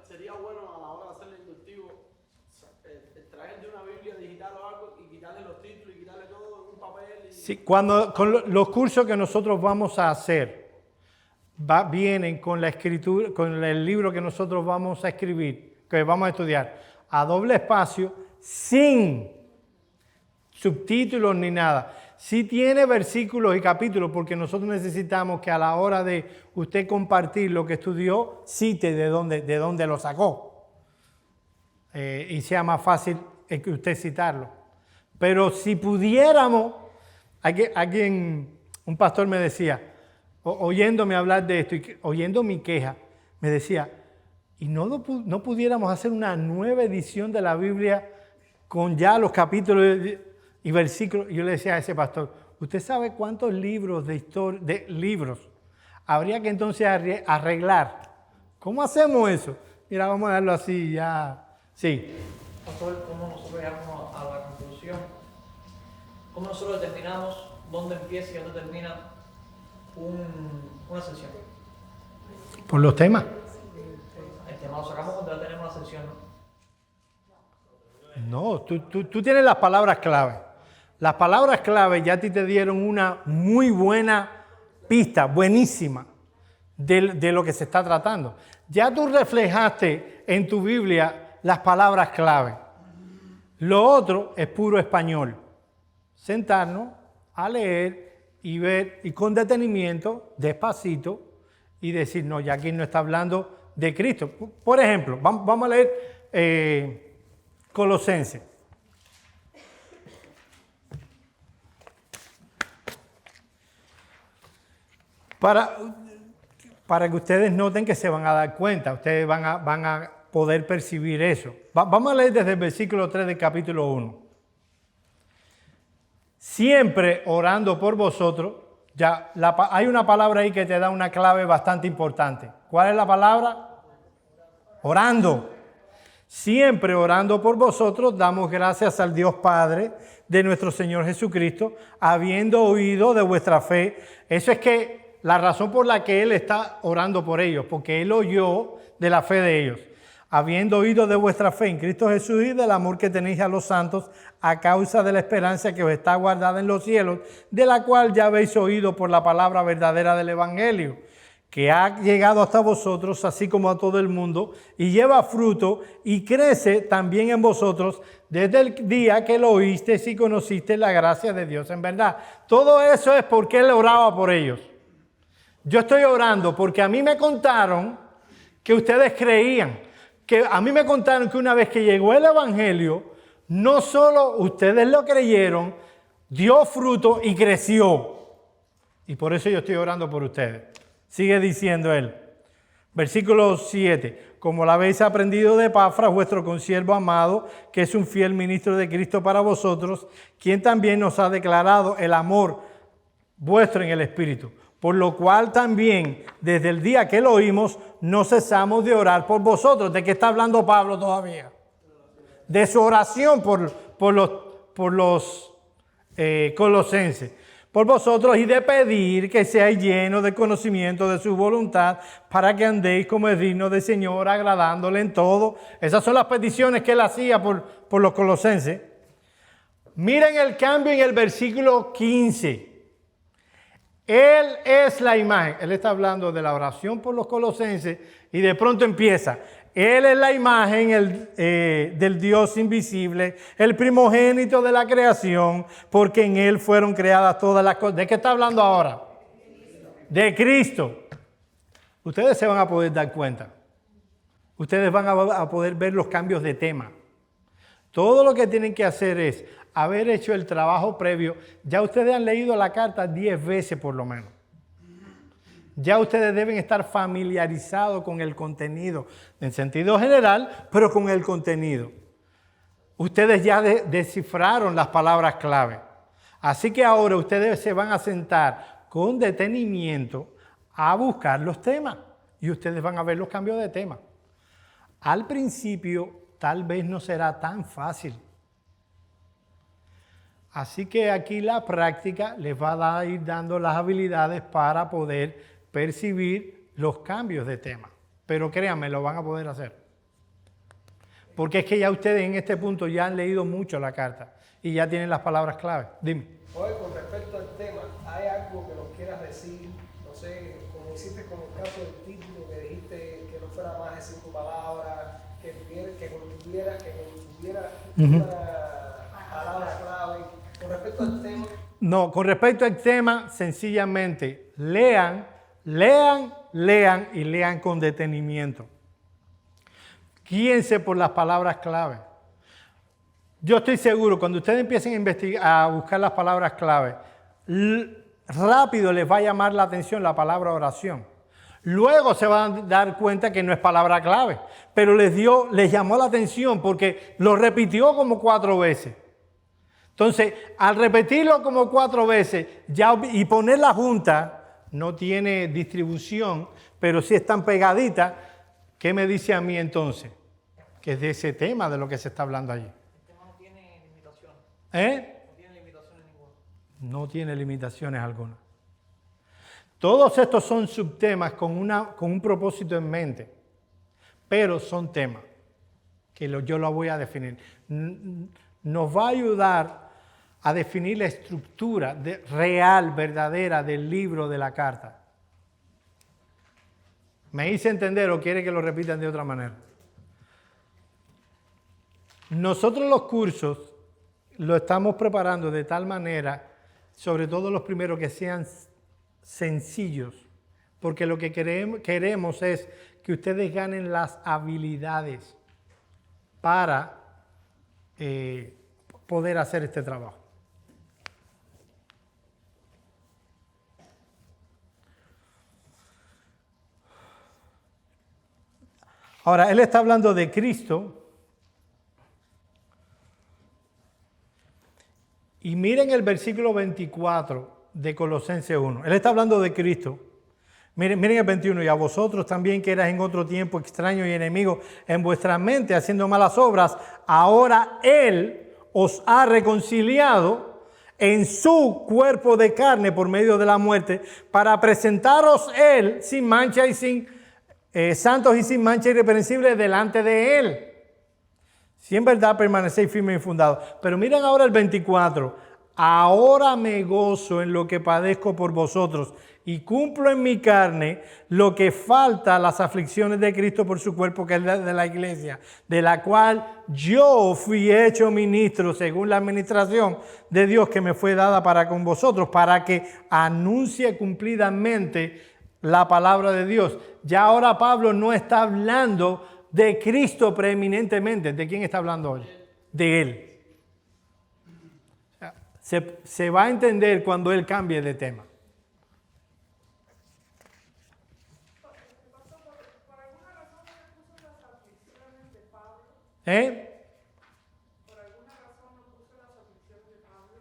Sería bueno a la hora de hacer el inductivo extraer de una Biblia digital o algo y quitarle los títulos y quitarle todo en un papel. Sí, con los cursos que nosotros vamos a hacer, vienen con la escritura, con el libro que nosotros vamos a escribir, que vamos a estudiar, a doble espacio, sin subtítulos ni nada. Sí tiene versículos y capítulos, porque nosotros necesitamos que a la hora de usted compartir lo que estudió, cite de dónde lo sacó. Y sea más fácil que usted citarlo. Pero si pudiéramos, un pastor me decía, oyéndome hablar de esto, y oyendo mi queja, me decía, ¿y no pudiéramos hacer una nueva edición de la Biblia con ya los capítulos y versículos? Y yo le decía a ese pastor, ¿usted sabe cuántos libros de libros habría que entonces arreglar? ¿Cómo hacemos eso? Mira, vamos a darlo así ya. Sí. Pastor, ¿cómo nosotros llegamos a la conclusión? ¿Cómo nosotros determinamos dónde empieza y dónde termina una sesión? Por los temas. El tema lo sacamos cuando ya tenemos una sesión, No, ¿no? tú tienes las palabras clave. Las palabras clave ya a ti te dieron una muy buena pista, buenísima, de lo que se está tratando. Ya tú reflejaste en tu Biblia las palabras clave. Lo otro es puro español. Sentarnos a leer y ver, y con detenimiento, despacito, y decir, no, ya aquí no está hablando de Cristo. Por ejemplo, vamos a leer Colosenses. Para que ustedes noten que se van a dar cuenta, ustedes van a poder percibir eso. Vamos a leer desde el versículo 3 del capítulo 1. Siempre orando por vosotros. Ya hay una palabra ahí que te da una clave bastante importante. ¿Cuál es la palabra? Orando. Siempre orando por vosotros, damos gracias al Dios Padre de nuestro Señor Jesucristo, habiendo oído de vuestra fe. Eso es que la razón por la que Él está orando por ellos, porque Él oyó de la fe de ellos. Habiendo oído de vuestra fe en Cristo Jesús y del amor que tenéis a los santos, a causa de la esperanza que os está guardada en los cielos, de la cual ya habéis oído por la palabra verdadera del Evangelio, que ha llegado hasta vosotros, así como a todo el mundo, y lleva fruto y crece también en vosotros desde el día que lo oísteis y conocisteis la gracia de Dios en verdad. Todo eso es porque Él oraba por ellos. Yo estoy orando porque a mí me contaron que ustedes creían, que a mí me contaron que una vez que llegó el Evangelio, no solo ustedes lo creyeron, dio fruto y creció. Y por eso yo estoy orando por ustedes. Sigue diciendo él, versículo 7, como lo habéis aprendido de Epafras, vuestro consiervo amado, que es un fiel ministro de Cristo para vosotros, quien también nos ha declarado el amor vuestro en el Espíritu. Por lo cual también, desde el día que lo oímos, no cesamos de orar por vosotros. ¿De qué está hablando Pablo todavía? de su oración por los colosenses, por vosotros, y de pedir que seáis llenos de conocimiento de su voluntad, para que andéis como es digno del Señor, agradándole en todo. Esas son las peticiones que él hacía por los colosenses. Miren el cambio en el versículo 15. Él es la imagen. Él está hablando de la oración por los colosenses y de pronto empieza. Él es la imagen del Dios invisible, el primogénito de la creación, porque en Él fueron creadas todas las cosas. ¿De qué está hablando ahora? De Cristo. Ustedes se van a poder dar cuenta. Ustedes van a poder ver los cambios de tema. Todo lo que tienen que hacer es haber hecho el trabajo previo. Ya ustedes han leído la carta 10 veces por lo menos. Ya ustedes deben estar familiarizados con el contenido, en sentido general, pero con el contenido. Ustedes ya descifraron las palabras clave. Así que ahora ustedes se van a sentar con detenimiento a buscar los temas. Y ustedes van a ver los cambios de tema. Al principio tal vez no será tan fácil. Así que aquí la práctica les va a ir dando las habilidades para poder percibir los cambios de tema. Pero créanme, lo van a poder hacer. Porque es que ya ustedes en este punto ya han leído mucho la carta y ya tienen las palabras clave. Dime. Hoy, con respecto al tema, ¿hay algo que nos quieras decir? No sé, como hiciste con el caso del título, que dijiste que no fuera más de 5 palabras, que contuviera una palabra clave. Con respecto al tema. No, con respecto al tema, sencillamente lean y lean con detenimiento. Guíense por las palabras clave. Yo estoy seguro, cuando ustedes empiecen a investigar, a buscar las palabras clave, rápido les va a llamar la atención la palabra oración. Luego se van a dar cuenta que no es palabra clave, pero les llamó la atención porque lo repitió como 4 veces. Entonces, al repetirlo como 4 veces y ponerla junta, no tiene distribución, pero sí están pegaditas. ¿Qué me dice a mí entonces? Que es de ese tema de lo que se está hablando allí. El tema no tiene limitaciones. ¿Eh? No tiene limitaciones ninguna. No tiene limitaciones alguna. Todos estos son subtemas con un propósito en mente, pero son temas que yo lo voy a definir. Nos va a ayudar a definir la estructura real, verdadera del libro de la carta. ¿Me hice entender o quiere que lo repitan de otra manera? Nosotros los cursos lo estamos preparando de tal manera, sobre todo los primeros, que sean sencillos, porque lo que queremos es que ustedes ganen las habilidades para poder hacer este trabajo. Ahora, él está hablando de Cristo. Y miren el versículo 24 de Colosenses 1. Él está hablando de Cristo. Miren el 21. Y a vosotros también, que eras en otro tiempo extraños y enemigos en vuestra mente, haciendo malas obras, ahora Él os ha reconciliado en su cuerpo de carne por medio de la muerte, para presentaros Él sin mancha y santos y sin mancha irreprensibles delante de Él. Si en verdad permanecéis firmes y fundados. Pero miren ahora el 24. Ahora me gozo en lo que padezco por vosotros y cumplo en mi carne lo que falta a las aflicciones de Cristo por su cuerpo, que es de la iglesia, de la cual yo fui hecho ministro según la administración de Dios que me fue dada para con vosotros, para que anuncie cumplidamente la palabra de Dios. Ya ahora Pablo no está hablando de Cristo preeminentemente. ¿De quién está hablando hoy? De Él. Se va a entender cuando Él cambie de tema. ¿Por alguna razón no puso las aflicciones de Pablo? ¿Por alguna razón no puso las aflicciones de Pablo?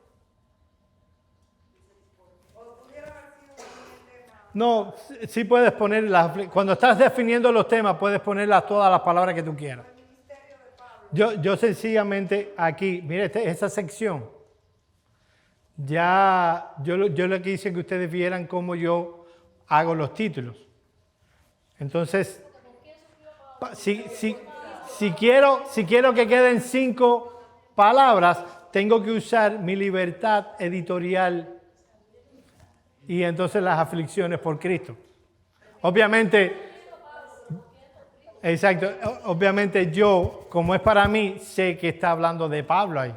¿O pudiera haber sido un tema? No, sí puedes poner cuando estás definiendo los temas, puedes poner todas las palabras que tú quieras. Yo sencillamente aquí, mire, esa sección, ya yo lo que hice que ustedes vieran cómo yo hago los títulos. Entonces, si quiero que queden 5 palabras, tengo que usar mi libertad editorial y entonces las aflicciones por Cristo. Obviamente, exacto, obviamente yo, como es para mí, sé que está hablando de Pablo ahí.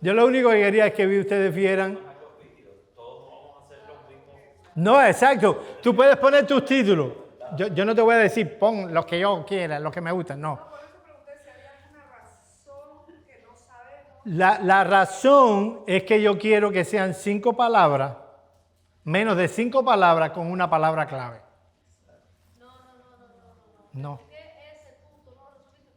Yo lo único que quería es que ustedes vieran. No, exacto. Tú puedes poner tus títulos. Yo no te voy a decir, pon los que yo quiera, los que me gustan, no. Por eso pregunté si había alguna razón que no sabemos. La razón es que yo quiero que sean 5 palabras, menos de 5 palabras con una palabra clave. No. Ese punto no lo resumiste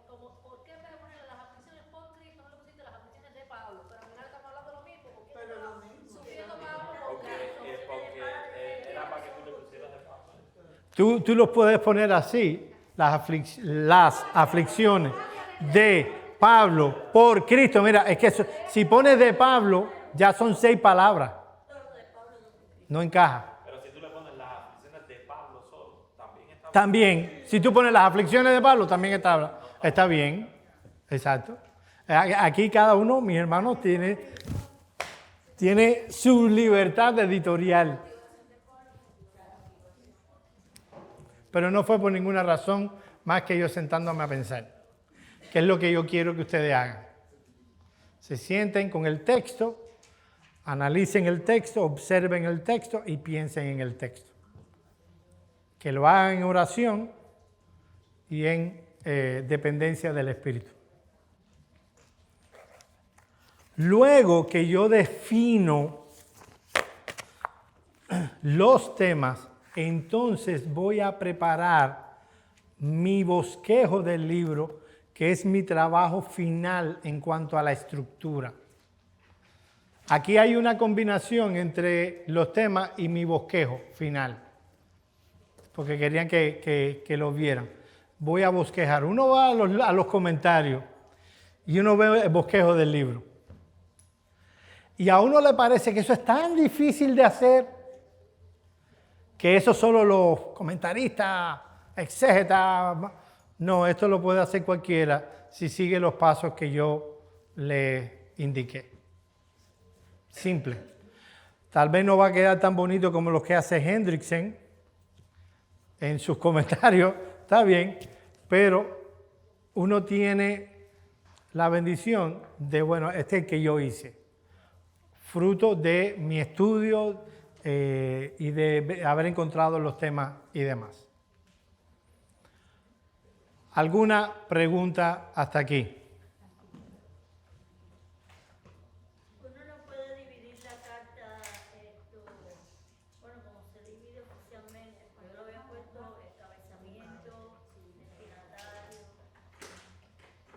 como ¿por qué en vez de ponerle las aflicciones por Cristo no le pusiste las aflicciones de Pablo? Pero al final estamos hablando de lo mismo, porque sufriendo Pablo por Cristo. Era para que tú le pusieras de Pablo. Tú los puedes poner así, las aflicciones de Pablo por Cristo. Mira, es que si pones de Pablo, ya son 6 palabras. No encaja. Pero si tú le pones las aflicciones de Pablo solo, también está bien. También, si tú pones las aflicciones de Pablo, también está bien. Exacto. Aquí cada uno, mis hermanos, tiene su libertad editorial. Pero no fue por ninguna razón más que yo sentándome a pensar. ¿Qué es lo que yo quiero que ustedes hagan? Se sienten con el texto, analicen el texto, observen el texto y piensen en el texto. Que lo hagan en oración y en dependencia del Espíritu. Luego que yo defino los temas, entonces voy a preparar mi bosquejo del libro, que es mi trabajo final en cuanto a la estructura. Aquí hay una combinación entre los temas y mi bosquejo final, porque querían que lo vieran. Voy a bosquejar. Uno va a los comentarios y uno ve el bosquejo del libro. Y a uno le parece que eso es tan difícil de hacer, que eso solo los comentaristas, exégetas. No, esto lo puede hacer cualquiera si sigue los pasos que yo le indiqué. Simple. Tal vez no va a quedar tan bonito como los que hace Hendrickson en sus comentarios, está bien, pero uno tiene la bendición de, bueno, este es el que yo hice, fruto de mi estudio y de haber encontrado los temas y demás. ¿Alguna pregunta hasta aquí? Uno no puede dividir la carta, bueno, como se divide oficialmente, pues yo lo había puesto encabezamiento, destinatario,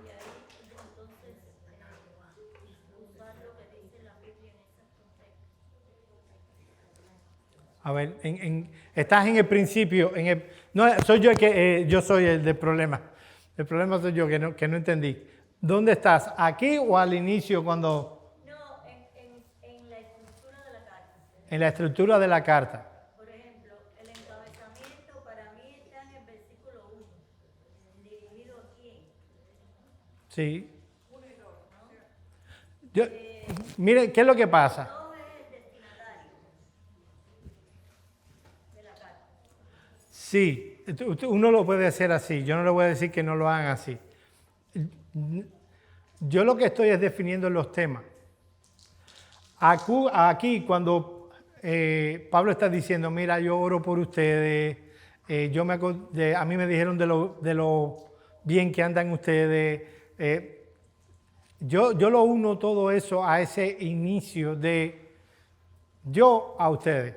y ahí entonces usar lo que dice la Biblia en ese contexto. A ver, estás en el principio, no, soy yo el que, yo soy el del problema. El problema soy yo que no entendí. ¿Dónde estás? ¿Aquí o al inicio cuando? No, en la estructura de la carta. En la estructura de la carta. Por ejemplo, el encabezamiento para mí está en el versículo 1, dirigido a quién. Sí. Mire, ¿qué es lo que pasa? No es el destinatario de la carta. Sí, uno lo puede hacer así. Yo no le voy a decir que no lo hagan así. Yo lo que estoy es definiendo los temas. Aquí cuando Pablo está diciendo, mira, yo oro por ustedes, a mí me dijeron de lo bien que andan ustedes. Yo lo uno todo eso a ese inicio de yo a ustedes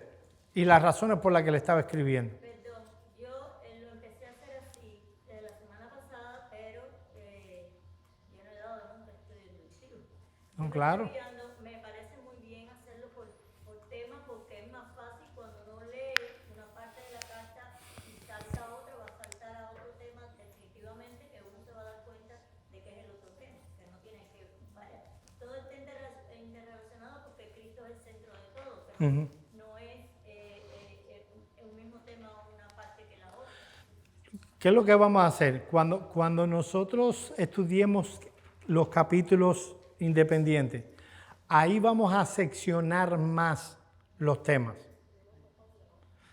y las razones por las que le estaba escribiendo. Perdón, yo lo empecé a hacer así de la semana pasada, pero yo no he dado nunca estudio del versículo. No, claro. Me parece muy bien hacerlo por tema, porque es más fácil cuando uno lee una parte no es un mismo tema una parte que la otra. ¿Qué es lo que vamos a hacer? Cuando nosotros estudiemos los capítulos independientes, ahí vamos a seccionar más los temas.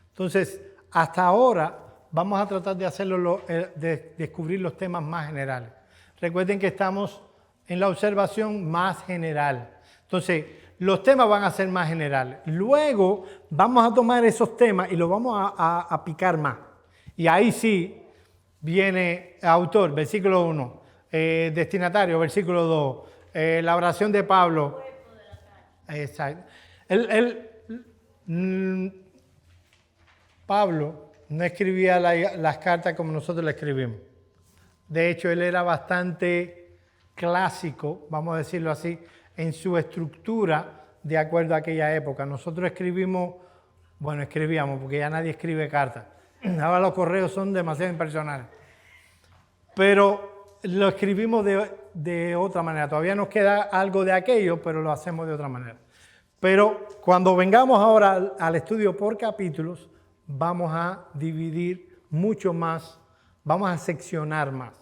Entonces, hasta ahora vamos a tratar de hacerlo, de descubrir los temas más generales. Recuerden que estamos en la observación más general. Entonces, los temas van a ser más generales. Luego vamos a tomar esos temas y los vamos a picar más. Y ahí sí viene autor, versículo 1, destinatario, versículo 2, la oración de Pablo. Exacto. Pablo no escribía las cartas como nosotros las escribimos. De hecho, él era bastante clásico, vamos a decirlo así, en su estructura de acuerdo a aquella época. Nosotros escribíamos, porque ya nadie escribe cartas. Ahora los correos son demasiado impersonales. Pero lo escribimos de otra manera. Todavía nos queda algo de aquello, pero lo hacemos de otra manera. Pero cuando vengamos ahora al estudio por capítulos, vamos a dividir mucho más, vamos a seccionar más.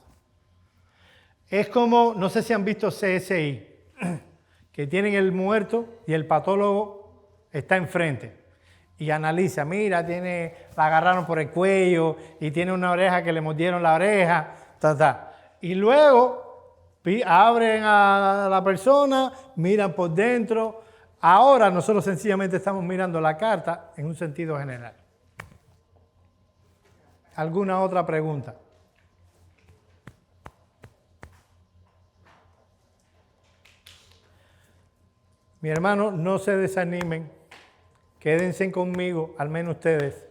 Es como, no sé si han visto CSI, que tienen el muerto y el patólogo está enfrente y analiza, mira, la agarraron por el cuello y tiene una oreja que le mordieron la oreja, Y luego abren a la persona, miran por dentro. Ahora nosotros sencillamente estamos mirando la carta en un sentido general. ¿Alguna otra pregunta? Mi hermano, no se desanimen, quédense conmigo, al menos ustedes.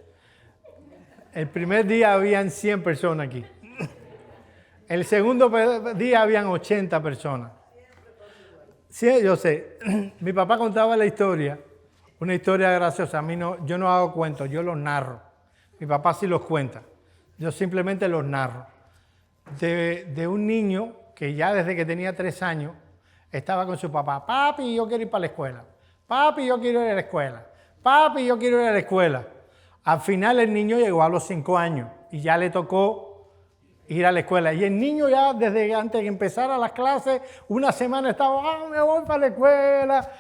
El primer día habían 100 personas aquí. El segundo día habían 80 personas. Sí, yo sé. Mi papá contaba la historia, una historia graciosa. Yo no hago cuentos, yo los narro. Mi papá sí los cuenta. Yo simplemente los narro. De un niño que ya desde que tenía 3 años estaba con su papá. Papi, yo quiero ir para la escuela. Papi, yo quiero ir a la escuela. Papi, yo quiero ir a la escuela. Al final el niño llegó a los 5 años y ya le tocó ir a la escuela. Y el niño ya desde antes de empezar a las clases, una semana estaba, me voy para la escuela.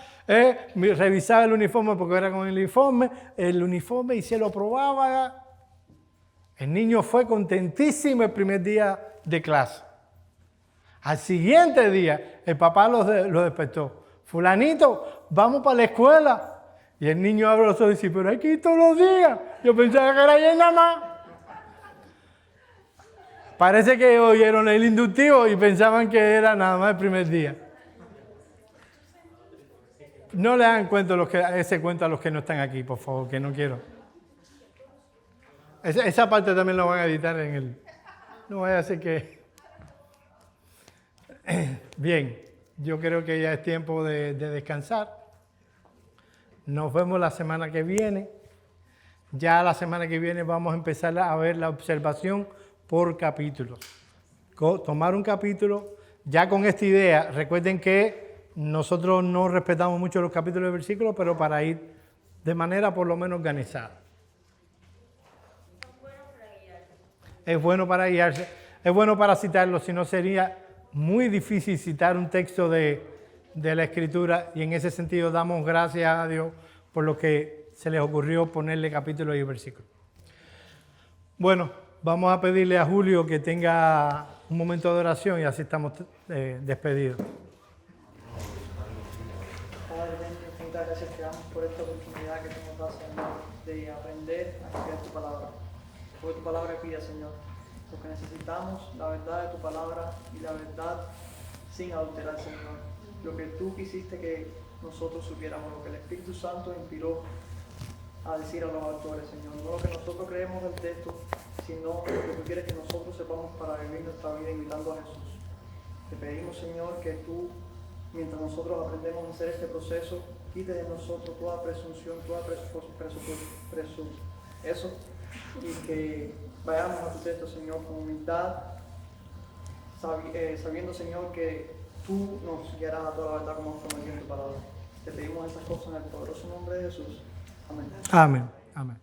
Revisaba el uniforme porque era con el uniforme y se lo probaba. El niño fue contentísimo el primer día de clase. Al siguiente día, el papá lo despertó. Fulanito, vamos para la escuela. Y el niño abre los ojos y dice, pero hay que ir todos los días. Yo pensaba que era ayer nada más. Parece que oyeron el inductivo y pensaban que era nada más el primer día. No le hagan ese cuento a los que no están aquí, por favor, que no quiero. Esa parte también lo van a editar en el... No vaya a ser que... Bien, yo creo que ya es tiempo de descansar. Nos vemos la semana que viene. Ya la semana que viene vamos a empezar a ver la observación por capítulos. Tomar un capítulo, ya con esta idea, recuerden que nosotros no respetamos mucho los capítulos de versículos, pero para ir de manera por lo menos organizada. Es bueno para guiarse, es bueno para citarlo, si no sería muy difícil citar un texto de la Escritura, y en ese sentido damos gracias a Dios por lo que se les ocurrió ponerle capítulos y versículos. Bueno, vamos a pedirle a Julio que tenga un momento de oración y así estamos despedidos. Padre, infinitas gracias te damos por esta oportunidad que tú nos das, Señor, de aprender a estudiar tu palabra. Porque tu palabra pide, Señor, porque necesitamos la verdad de tu palabra y la verdad sin adulterar, Señor. Lo que tú quisiste que nosotros supiéramos, lo que el Espíritu Santo inspiró a decir a los autores, Señor. No lo que nosotros creemos del texto, sino lo que tú quieres que nosotros sepamos para vivir nuestra vida imitando a Jesús. Te pedimos, Señor, que tú, mientras nosotros aprendemos a hacer este proceso, quites de nosotros toda presunción, toda eso, y que vayamos a tu texto, Señor, con humildad, sabiendo, Señor, que tú nos guiarás a toda la verdad como nos prometió en tu palabra. Te pedimos todas estas cosas en el poderoso nombre de Jesús. Amén. Amén. Amén.